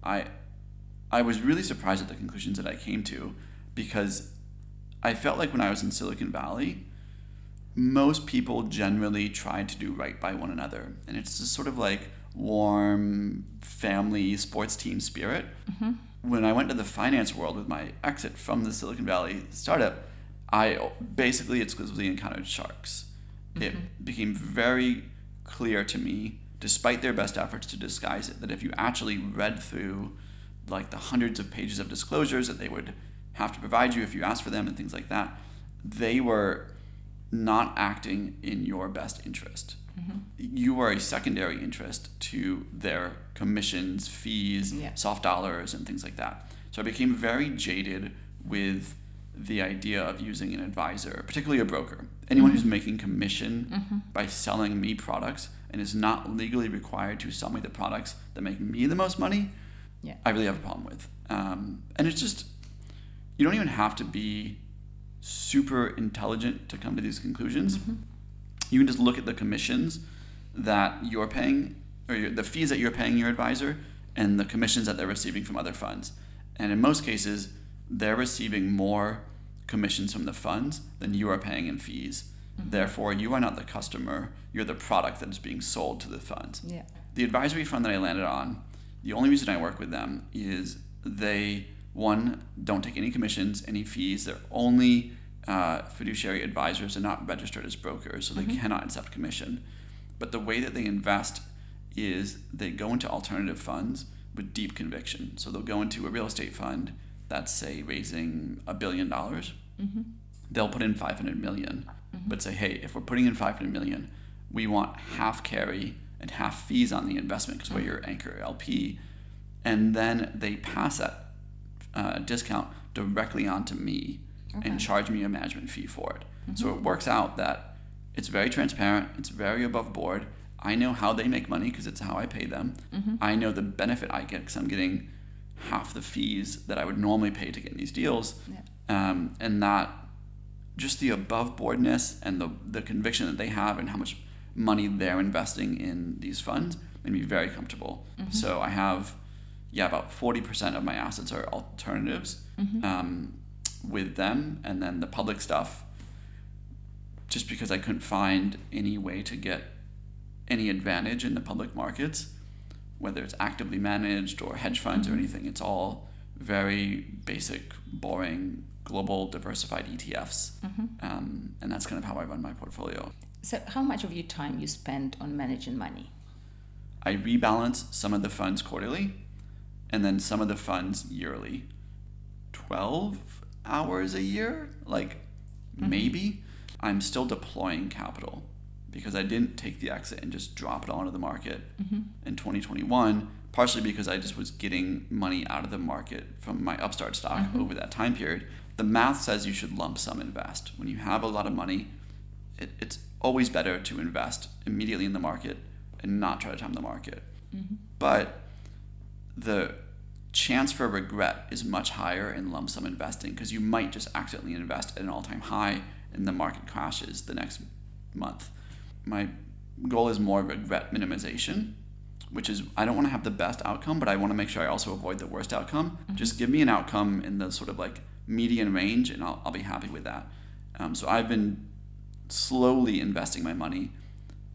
I was really surprised at the conclusions that I came to, because I felt like when I was in Silicon Valley, most people generally tried to do right by one another. And it's just sort of like warm family sports team spirit. When I went to the finance world with my exit from the Silicon Valley startup, I basically exclusively encountered sharks. It became very clear to me, despite their best efforts to disguise it, that if you actually read through like the hundreds of pages of disclosures that they would have to provide you if you asked for them and things like that, they were not acting in your best interest. You are a secondary interest to their commissions, fees, soft dollars, and things like that. So I became very jaded with the idea of using an advisor, particularly a broker. Anyone who's making commission by selling me products and is not legally required to sell me the products that make me the most money, I really have a problem with. And it's just, you don't even have to be super intelligent to come to these conclusions. You can just look at the commissions that you're paying, or the fees that you're paying your advisor, and the commissions that they're receiving from other funds. And in most cases, they're receiving more commissions from the funds than you are paying in fees. Therefore, you are not the customer, you're the product that is being sold to the funds. The advisory fund that I landed on, the only reason I work with them is they, one, don't take any commissions, any fees. They're only fiduciary advisors. They're not registered as brokers, so they cannot accept commission. But the way that they invest is they go into alternative funds with deep conviction. So they'll go into a real estate fund that's, say, raising $1 billion. They'll put in 500 million, but say, hey, if we're putting in 500 million, we want half carry and half fees on the investment because we're your anchor LP. And then they pass that discount directly on to me. and charge me a management fee for it. So it works out that it's very transparent, it's very above board. I know how they make money because it's how I pay them. I know the benefit I get because I'm getting half the fees that I would normally pay to get in these deals. And that just the above boardness and the conviction that they have and how much money they're investing in these funds made me very comfortable. So I have, about 40% of my assets are alternatives with them. And then the public stuff, just because I couldn't find any way to get any advantage in the public markets, whether it's actively managed or hedge funds or anything, it's all very basic, boring, global diversified ETFs. And that's kind of how I run my portfolio. So how much of your time you spend on managing money? I rebalance some of the funds quarterly and then some of the funds yearly. 12 hours a year, maybe. I'm still deploying capital because I didn't take the exit and just drop it all into the market in 2021, partially because I just was getting money out of the market from my Upstart stock over that time period. The math says you should lump sum invest. When you have a lot of money, it's always better to invest immediately in the market and not try to time the market. But the chance for regret is much higher in lump sum investing because you might just accidentally invest at an all-time high and the market crashes the next month. My goal is more regret minimization, which is I don't want to have the best outcome, but I want to make sure I also avoid the worst outcome. Just give me an outcome in the sort of median range and I'll be happy with that. So I've been slowly investing my money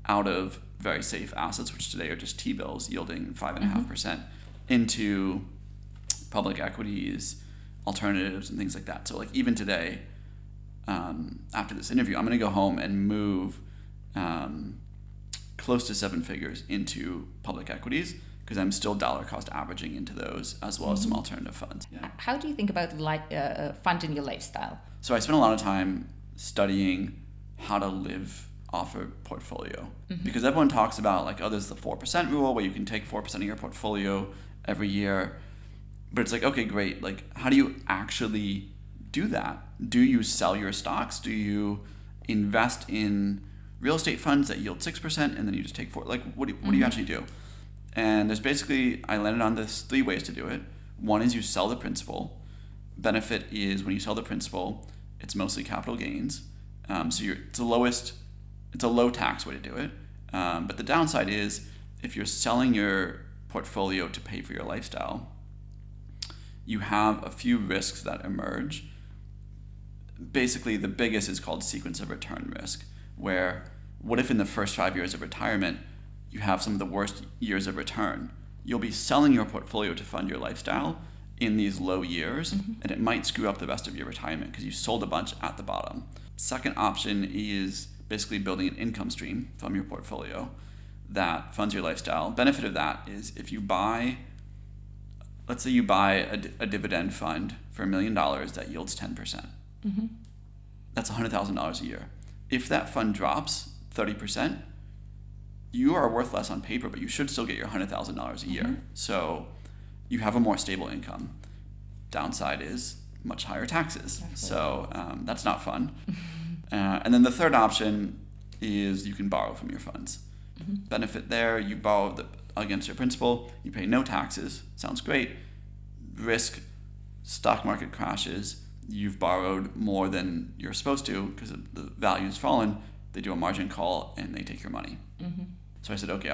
out of very safe assets, which today are just T-bills yielding 5.5%, into public equities, alternatives, and things like that. So even today, after this interview, I'm going to go home and move close to 7 figures into public equities because I'm still dollar cost averaging into those as well as some alternative funds. How do you think about funding your lifestyle? So I spent a lot of time studying how to live off a portfolio because everyone talks about there's the 4% rule where you can take 4% of your portfolio every year, but it's okay, great. How do you actually do that? Do you sell your stocks? Do you invest in real estate funds that yield 6% and then you just take 4%? What do you actually do? And there's I landed on this 3 ways to do it. One is you sell the principal. Benefit is when you sell the principal, it's mostly capital gains. So it's a low tax way to do it. But the downside is if you're selling your portfolio to pay for your lifestyle, you have a few risks that emerge. Basically, the biggest is called sequence of return risk, where what if in the first 5 years of retirement, you have some of the worst years of return? You'll be selling your portfolio to fund your lifestyle in these low years, and it might screw up the rest of your retirement because you sold a bunch at the bottom. Second option is basically building an income stream from your portfolio that funds your lifestyle. Benefit of that is if you let's say you buy a dividend fund for $1 million that yields 10%. That's $100,000 a year. If that fund drops 30%, you are worth less on paper, but you should still get your $100,000 a year. So you have a more stable income. Downside is much higher taxes. So that's not fun. And then the third option is you can borrow from your funds. Benefit there, you borrow against your principal, you pay no taxes. Sounds great. Risk, stock market crashes, you've borrowed more than you're supposed to because the value has fallen. They do a margin call and they take your money. So I said, okay,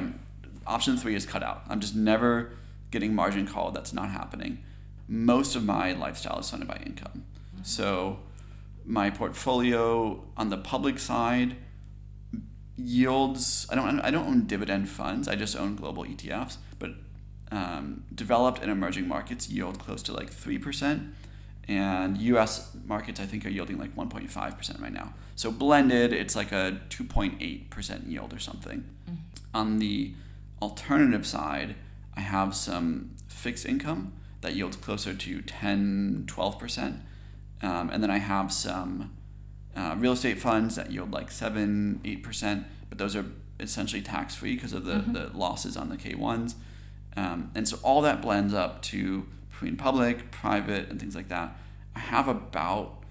option 3 is cut out. I'm just never getting margin called. That's not happening. Most of my lifestyle is funded by income. So my portfolio on the public side yields, I don't own dividend funds. I just own global ETFs, but developed and emerging markets yield close to 3%. And US markets, I think, are yielding 1.5% right now. So blended, it's a 2.8% yield or something. On the alternative side, I have some fixed income that yields closer to 10, 12%. And then I have some real estate funds that yield 7, 8%, but those are essentially tax-free because of the losses on the K1s. And so all that blends up to between public, private, and things like that. I have about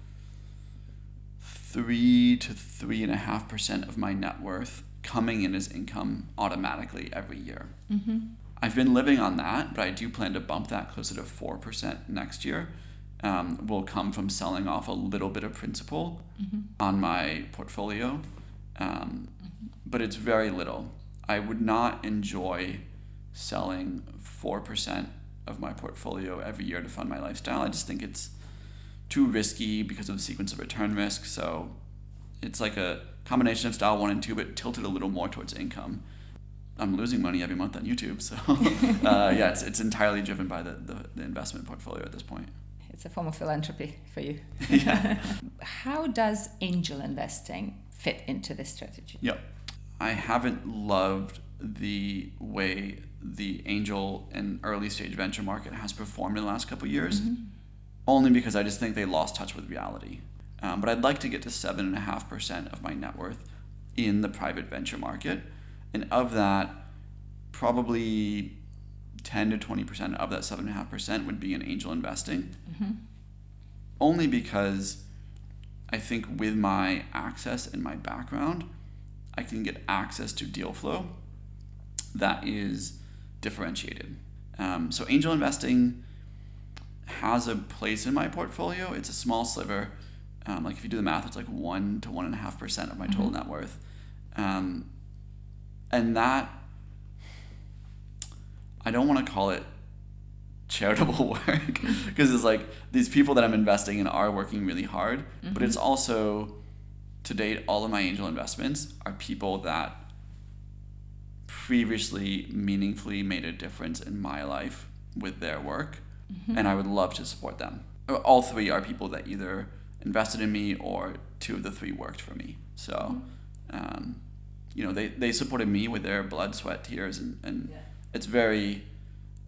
3 to 3.5% of my net worth coming in as income automatically every year. I've been living on that, but I do plan to bump that closer to 4% next year. Will come from selling off a little bit of principal on my portfolio, but it's very little. I would not enjoy selling 4% of my portfolio every year to fund my lifestyle. I just think it's too risky because of the sequence of return risk. So it's like a combination of style 1 and 2, but tilted a little more towards income. I'm losing money every month on YouTube. So yeah, it's entirely driven by the investment portfolio at this point. It's a form of philanthropy for you. Yeah. How does angel investing fit into this strategy? Yep. I haven't loved the way the angel and early stage venture market has performed in the last couple of years, only because I just think they lost touch with reality. But I'd like to get to 7.5% of my net worth in the private venture market. And of that, probably 10 to 20% of that 7.5% would be in angel investing. Only because I think with my access and my background, I can get access to deal flow that is differentiated. So angel investing has a place in my portfolio. It's a small sliver. Like if you do the math, it's like 1 to 1.5% of my total net worth. And that, I don't want to call it charitable work because it's like these people that I'm investing in are working really hard, but it's also, to date, all of my angel investments are people that previously meaningfully made a difference in my life with their work, and I would love to support them. All 3 are people that either invested in me or 2 of the 3 worked for me. So, they supported me with their blood, sweat, tears, and it's very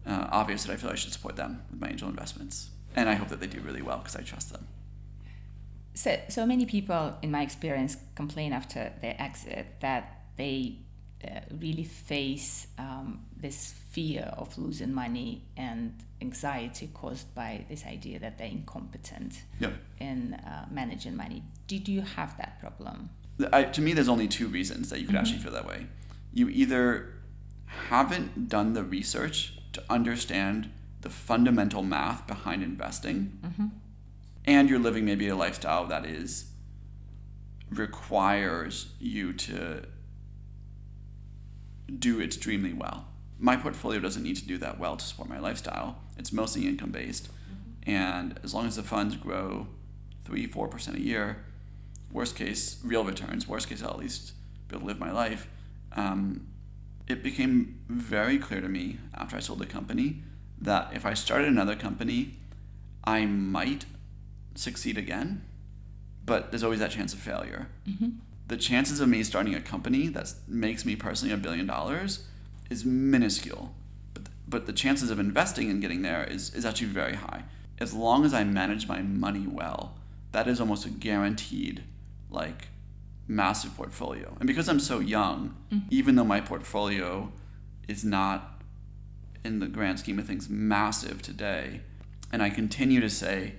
obvious that I feel I should support them with my angel investments. And I hope that they do really well because I trust them. So many people, in my experience, complain after their exit that they really face this fear of losing money and anxiety caused by this idea that they're incompetent in managing money. Did you have that problem? To me, there's only 2 reasons that you could actually feel that way. You either haven't done the research to understand the fundamental math behind investing, and you're living maybe a lifestyle that requires you to do extremely well. My portfolio doesn't need to do that well to support my lifestyle. It's mostly income based, and as long as the funds grow 3-4% a year, worst case real returns, worst case I'll at least be able to live my life. It became very clear to me after I sold the company that if I started another company, I might succeed again, but there's always that chance of failure. The chances of me starting a company that makes me personally $1 billion is minuscule, but the chances of investing and getting there is actually very high. As long as I manage my money well, that is almost a guaranteed, massive portfolio. And because I'm so young, even though my portfolio is not, in the grand scheme of things, massive today, and I continue to say,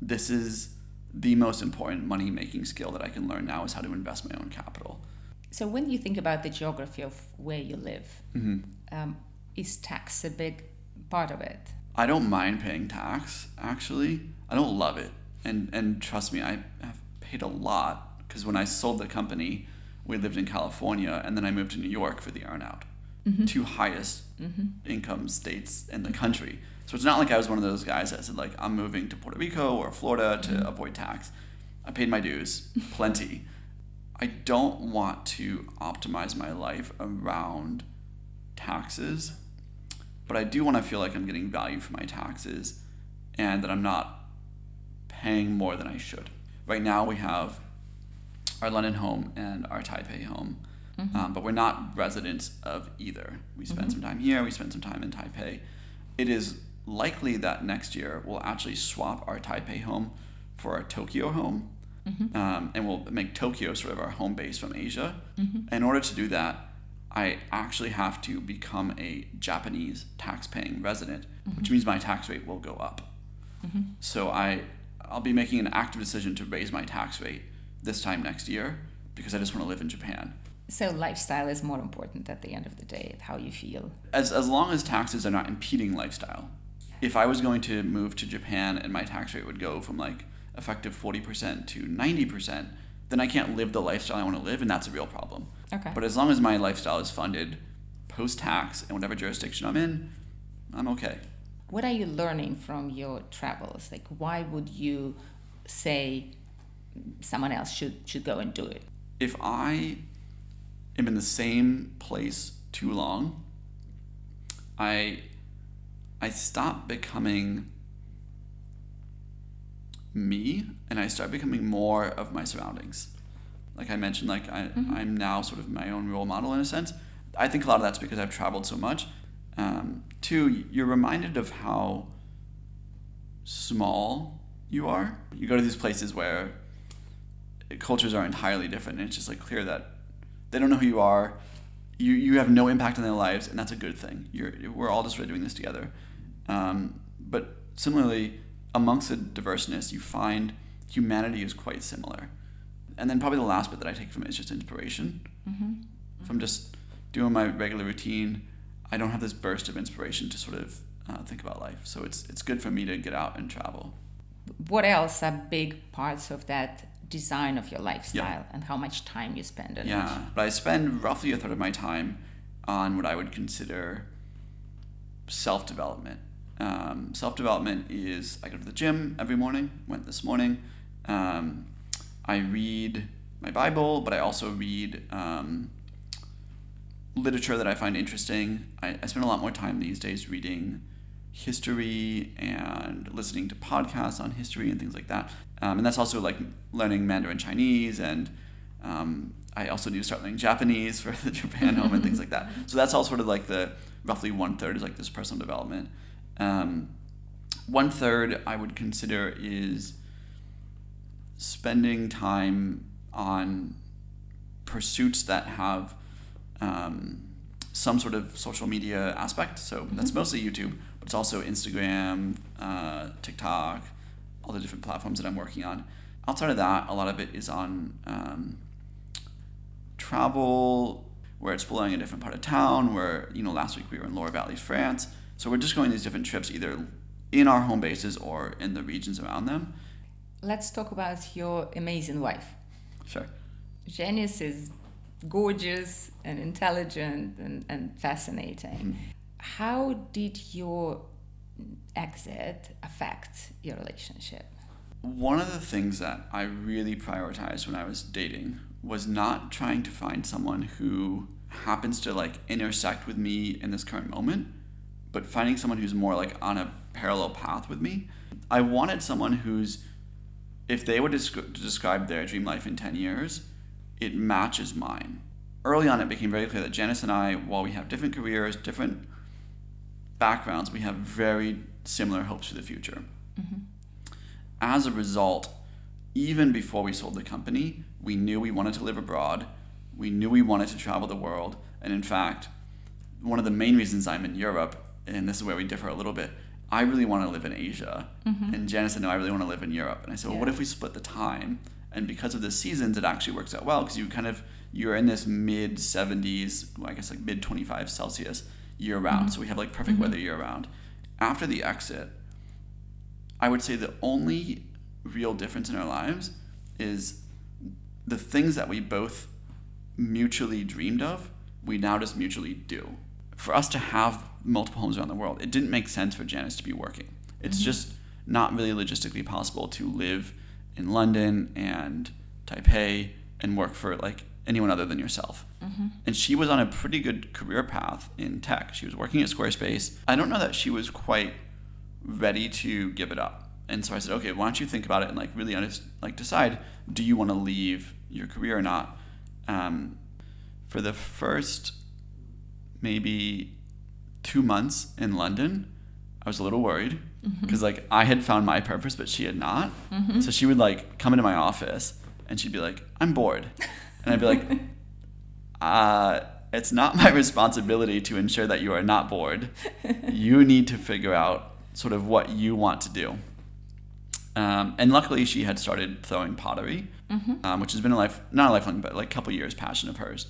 this is the most important money-making skill that I can learn now is how to invest my own capital. So when you think about the geography of where you live, is tax a big part of it? I don't mind paying tax, actually. I don't love it. And trust me, I have paid a lot because when I sold the company, we lived in California, and then I moved to New York for the earnout. 2 highest income states in the country. So it's not like I was one of those guys that said, I'm moving to Puerto Rico or Florida to avoid tax. I paid my dues, plenty. I don't want to optimize my life around taxes, but I do want to feel like I'm getting value for my taxes and that I'm not paying more than I should. Right now we have our London home and our Taipei home, but we're not residents of either. We spend some time here, we spend some time in Taipei. It is likely that next year we'll actually swap our Taipei home for our Tokyo home, and we'll make Tokyo sort of our home base from Asia. In order to do that, I actually have to become a Japanese tax-paying resident, which means my tax rate will go up. So I'll be making an active decision to raise my tax rate this time next year because I just want to live in Japan. So lifestyle is more important at the end of the day, how you feel. As long as taxes are not impeding lifestyle. If I was going to move to Japan and my tax rate would go from like effective 40% to 90%, then I can't live the lifestyle I want to live, and that's a real problem. Okay. But as long as my lifestyle is funded post-tax in whatever jurisdiction I'm in, I'm okay. What are you learning from your travels? Like, why would you say someone else should go and do it? If I am in the same place too long, I stop becoming me, and I start becoming more of my surroundings. Like I mentioned, like I'm now sort of my own role model in a sense. I think a lot of that's because I've traveled so much. Two, you're reminded of how small you are. You go to these places where cultures are entirely different, and it's just like clear that they don't know who you are. You have no impact on their lives, and that's a good thing. We're all just really doing this together. But similarly, amongst the diverseness, you find humanity is quite similar. And then probably the last bit that I take from it is just inspiration. Mm-hmm. If I'm just doing my regular routine, I don't have this burst of inspiration to sort of think about life. So it's good for me to get out and travel. What else are big parts of that design of your lifestyle and how much time you spend on it? Yeah, but I spend roughly a third of my time on what I would consider self-development. Self-development is I go to the gym every morning, went this morning. I read my Bible, but I also read literature that I find interesting. I spend a lot more time these days reading history and listening to podcasts on history and things like that. And that's also like learning Mandarin Chinese, and I also need to start learning Japanese for the Japan home and things like that. So that's all sort of like the roughly 1/3 is like this personal development. 1/3 I would consider is spending time on pursuits that have some sort of social media aspect. So that's mostly YouTube, but it's also Instagram, TikTok, all the different platforms that I'm working on. Outside of that, a lot of it is on travel, where it's exploring a different part of town, where, last week we were in Loire Valley, France. So we're just going these different trips, either in our home bases or in the regions around them. Let's talk about your amazing wife. Sure. Janice is gorgeous and intelligent and fascinating. Mm-hmm. How did your exit affect your relationship? One of the things that I really prioritized when I was dating was not trying to find someone who happens to like intersect with me in this current moment, but finding someone who's more like on a parallel path with me. I wanted someone who's, if they were to describe their dream life in 10 years, it matches mine. Early on, it became very clear that Janice and I, while we have different careers, different backgrounds, we have very similar hopes for the future. Mm-hmm. As a result, even before we sold the company, we knew we wanted to live abroad. We knew we wanted to travel the world. And in fact, one of the main reasons I'm in Europe, and this is where we differ a little bit, I really want to live in Asia. Mm-hmm. And Janice said, no, I really want to live in Europe. And I said, well, what if we split the time? And because of the seasons, it actually works out well, because you're in this mid-70s, I guess like mid-25 Celsius year-round. Mm-hmm. So we have like perfect weather year-round. After the exit, I would say the only real difference in our lives is the things that we both mutually dreamed of, we now just mutually do. For us to have multiple homes around the world, it didn't make sense for Janice to be working. It's just not really logistically possible to live in London and Taipei and work for like anyone other than yourself. Mm-hmm. And she was on a pretty good career path in tech. She was working at Squarespace. I don't know that she was quite ready to give it up. And so I said, okay, why don't you think about it and like really decide, do you want to leave your career or not? For the first maybe 2 months in London, I was a little worried because like I had found my purpose, but she had not. Mm-hmm. So she would like come into my office and she'd be like, I'm bored. And I'd be like, it's not my responsibility to ensure that you are not bored. You need to figure out sort of what you want to do. And luckily she had started throwing pottery, which has been not a lifelong, but like a couple years passion of hers.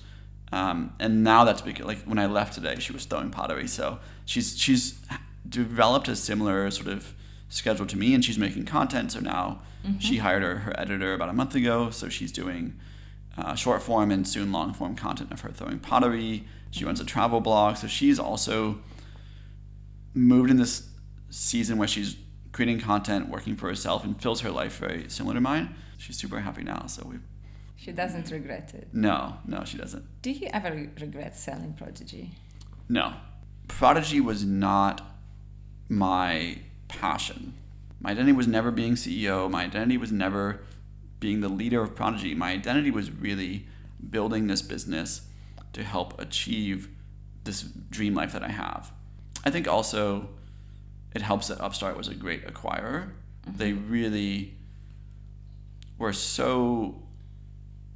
And now that's because, like, when I left today, she was throwing pottery. So she's developed a similar sort of schedule to me, and she's making content. So now she hired her editor about a month ago. So she's doing short form and soon long form content of her throwing pottery. She runs a travel blog. So she's also moved in this season where she's creating content, working for herself, and feels her life very similar to mine. She's super happy now. So she doesn't regret it. No, she doesn't. Do you ever regret selling Prodigy? No. Prodigy was not my passion. My identity was never being CEO. My identity was never being the leader of Prodigy. My identity was really building this business to help achieve this dream life that I have. I think also it helps that Upstart was a great acquirer. They really were so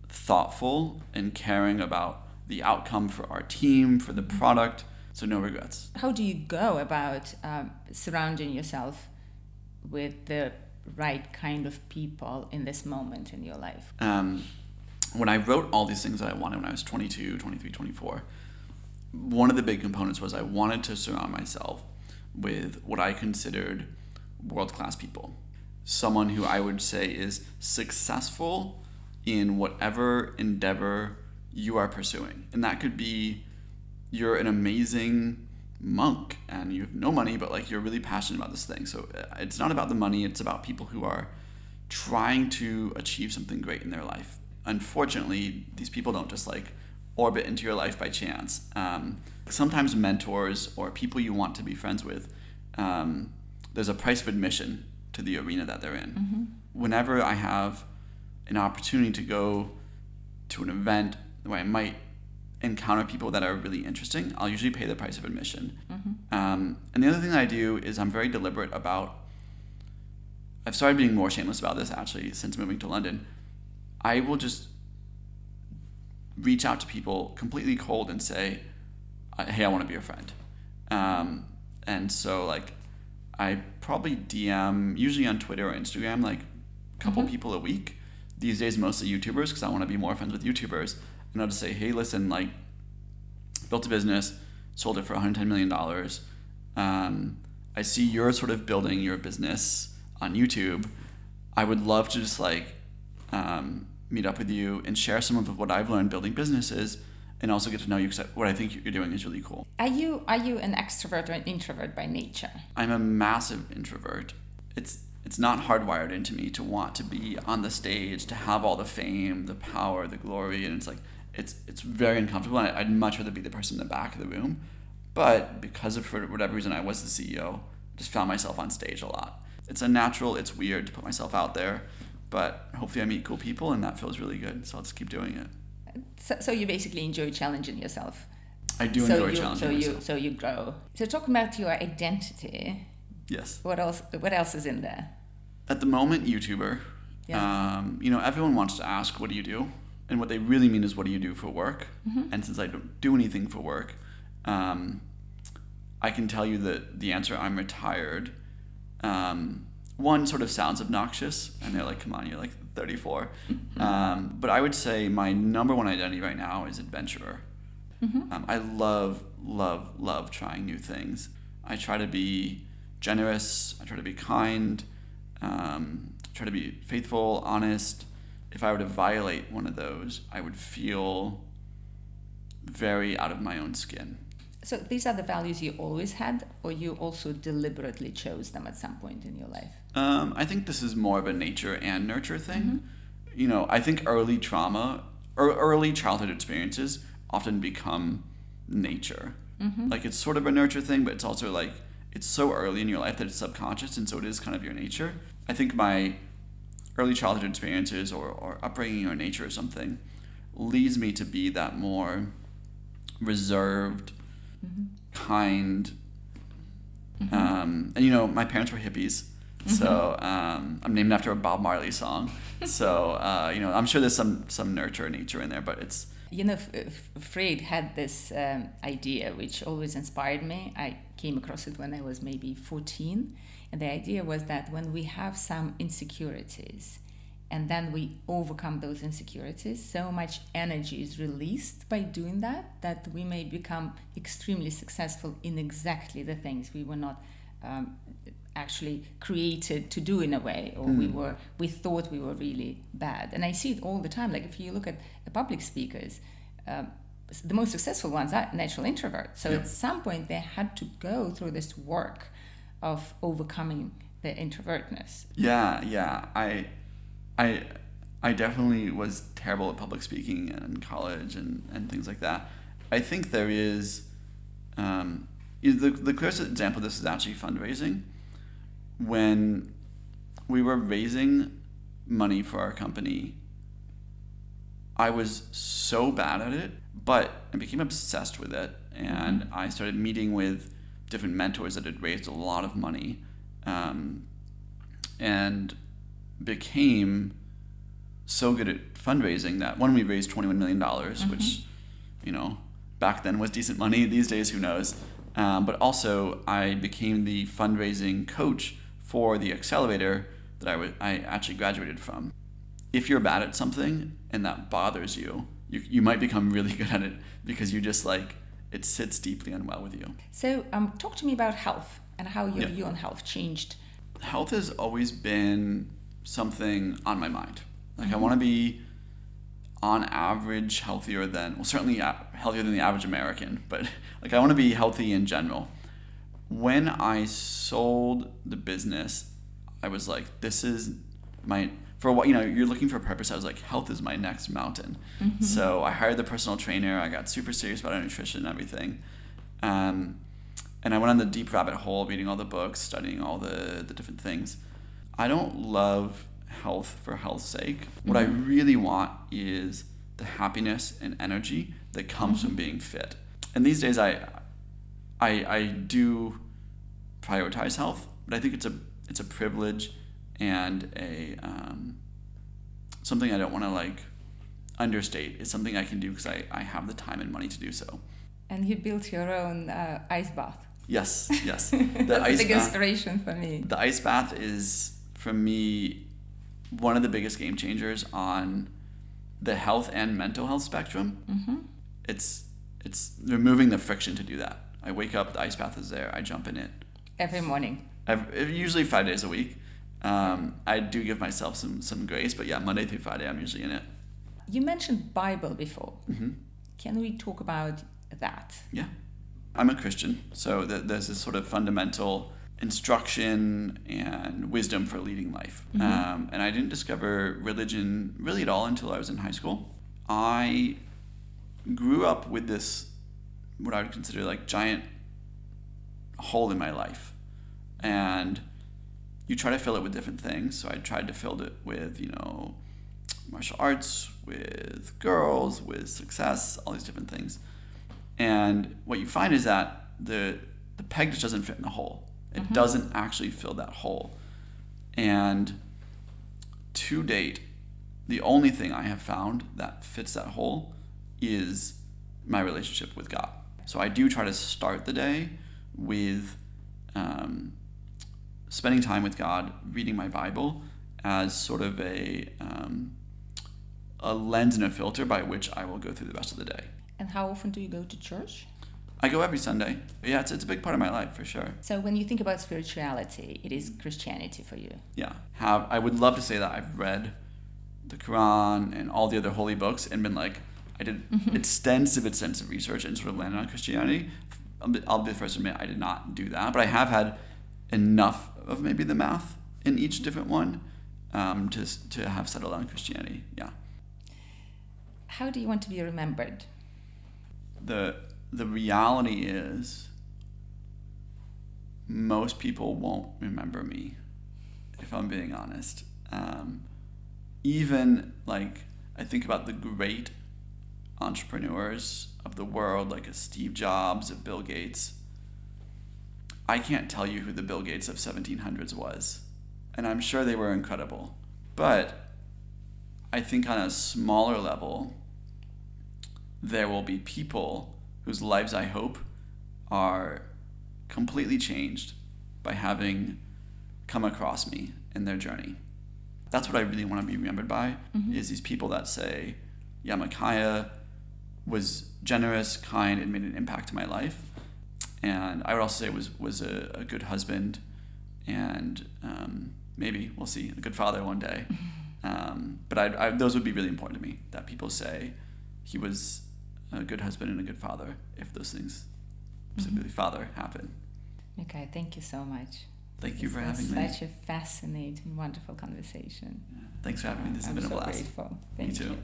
thoughtful and caring about the outcome for our team, for the product. So no regrets. How do you go about surrounding yourself with the right kind of people in this moment in your life? When I wrote all these things that I wanted when I was 22, 23, 24, one of the big components was I wanted to surround myself with what I considered world-class people. Someone who I would say is successful in whatever endeavor you are pursuing. And that could be you're an amazing monk and you have no money, but like you're really passionate about this thing. So it's not about the money, it's about people who are trying to achieve something great in their life. Unfortunately, these people don't just like orbit into your life by chance. Sometimes mentors or people you want to be friends with, there's a price of admission to the arena that they're in. Whenever I have an opportunity to go to an event where I might encounter people that are really interesting, I'll usually pay the price of admission. And the other thing that I do is I'm very deliberate about, I've started being more shameless about this actually since moving to London. I will just reach out to people completely cold and say, hey, I want to be your friend. And so like I probably DM, usually on Twitter or Instagram, like a couple people a week. These days, mostly YouTubers, because I want to be more friends with YouTubers. And I'll just say, hey, listen, like, built a business, sold it for $110 million. I see you're sort of building your business on YouTube. I would love to just like meet up with you and share some of what I've learned building businesses, and also get to know you, because what I think you're doing is really cool. Are you an extrovert or an introvert by nature? I'm a massive introvert. It's not hardwired into me to want to be on the stage, to have all the fame, the power, the glory, and it's like it's very uncomfortable. And I'd much rather be the person in the back of the room. But because of, for whatever reason, I was the CEO, just found myself on stage a lot. It's unnatural, it's weird to put myself out there, but hopefully I meet cool people and that feels really good, so I'll just keep doing it. So you basically enjoy challenging yourself. I do enjoy challenging myself. So you grow. So talking about your identity. Yes. What else is in there? At the moment, YouTuber. Yeah. Everyone wants to ask, what do you do? And what they really mean is, what do you do for work? And since I don't do anything for work, I can tell you that the answer, I'm retired. One sort of sounds obnoxious, and they're like, come on, you're like 34. But I would say my number one identity right now is adventurer. I love trying new things. I try to be generous, I try to be kind, try to be faithful, honest. If I were to violate one of those, I would feel very out of my own skin. So these are the values you always had, or you also deliberately chose them at some point in your life? I think this is more of a nature and nurture thing. I think early trauma or early childhood experiences often become nature. Like it's sort of a nurture thing, but it's also like, it's so early in your life that it's subconscious, and so it is kind of your nature. I think my early childhood experiences or upbringing or nature or something leads me to be that more reserved, kind. And my parents were hippies, so I'm named after a Bob Marley song. So I'm sure there's some nurture and nature in there, but it's You know, Freud had this idea which always inspired me. I came across it when I was maybe 14. And the idea was that when we have some insecurities and then we overcome those insecurities, so much energy is released by doing that, that we may become extremely successful in exactly the things we were not actually created to do in a way, or we thought we were really bad. And I see it all the time. Like if you look at the public speakers, the most successful ones are natural introverts. So at some point they had to go through this work of overcoming the introvertness. Yeah. I definitely was terrible at public speaking in college and things like that. I think there is the clearest example of this is actually fundraising. When we were raising money for our company, I was so bad at it, but I became obsessed with it, and I started meeting with different mentors that had raised a lot of money, and became so good at fundraising that when we raised $21 million, which, you know, back then was decent money. These days, who knows? But also, I became the fundraising coach for the accelerator that I actually graduated from. If you're bad at something and that bothers you, you might become really good at it because you just like, it sits deeply and well with you. So talk to me about health and how your view on health changed. Health has always been something on my mind. Like I want to be on average healthier than, well, certainly healthier than the average American, but like I want to be healthy in general. When I sold the business, I was like, this is for what, you know, you're looking for a purpose. I was like, health is my next mountain. So I hired the personal trainer. I got super serious about our nutrition and everything. And I went on the deep rabbit hole, reading all the books, studying all the different things. I don't love health for health's sake. What I really want is the happiness and energy that comes from being fit. And these days I do prioritize health, but I think it's a privilege and a something I don't want to like understate. It's something I can do because I have the time and money to do so. And you built your own ice bath. Yes. That's a big inspiration for me. The ice bath is, for me, one of the biggest game changers on the health and mental health spectrum. It's removing the friction to do that. I wake up, the ice bath is there, I jump in it. Every morning? Usually 5 days a week. I do give myself some grace, but yeah, Monday through Friday I'm usually in it. You mentioned Bible before. Can we talk about that? Yeah. I'm a Christian, so there's this sort of fundamental instruction and wisdom for leading life. And I didn't discover religion really at all until I was in high school. I grew up with this, what I would consider like giant hole in my life. And you try to fill it with different things. So I tried to fill it with, you know, martial arts, with girls, with success, all these different things. And what you find is that the peg just doesn't fit in the hole. It doesn't actually fill that hole. And to date, the only thing I have found that fits that hole is my relationship with God. So I do try to start the day with spending time with God, reading my Bible as sort of a lens and a filter by which I will go through the rest of the day. And how often do you go to church? I go every Sunday. Yeah, it's a big part of my life for sure. So when you think about spirituality, it is Christianity for you. Yeah. I would love to say that I've read the Quran and all the other holy books and been like, I did extensive research and sort of landed on Christianity. I'll be the first to admit I did not do that, but I have had enough of maybe the math in each different one to have settled on Christianity. Yeah. How do you want to be remembered? The reality is most people won't remember me, if I'm being honest. Even like I think about the great entrepreneurs of the world, like a Steve Jobs, a Bill Gates. I can't tell you who the Bill Gates of 1700s was, and I'm sure they were incredible. But I think on a smaller level, there will be people whose lives I hope are completely changed by having come across me in their journey. That's what I really want to be remembered by, is these people that say, yeah, Michia was generous, kind, and made an impact to my life. And I would also say was a good husband, and maybe, we'll see, a good father one day. But those would be really important to me, that people say he was a good husband and a good father, if those things, specifically father, happen. Okay, thank you so much. Thank you for having me. Such a fascinating, wonderful conversation. Thanks for having me. This has been a blast. I'm so grateful. Thank Me too. you.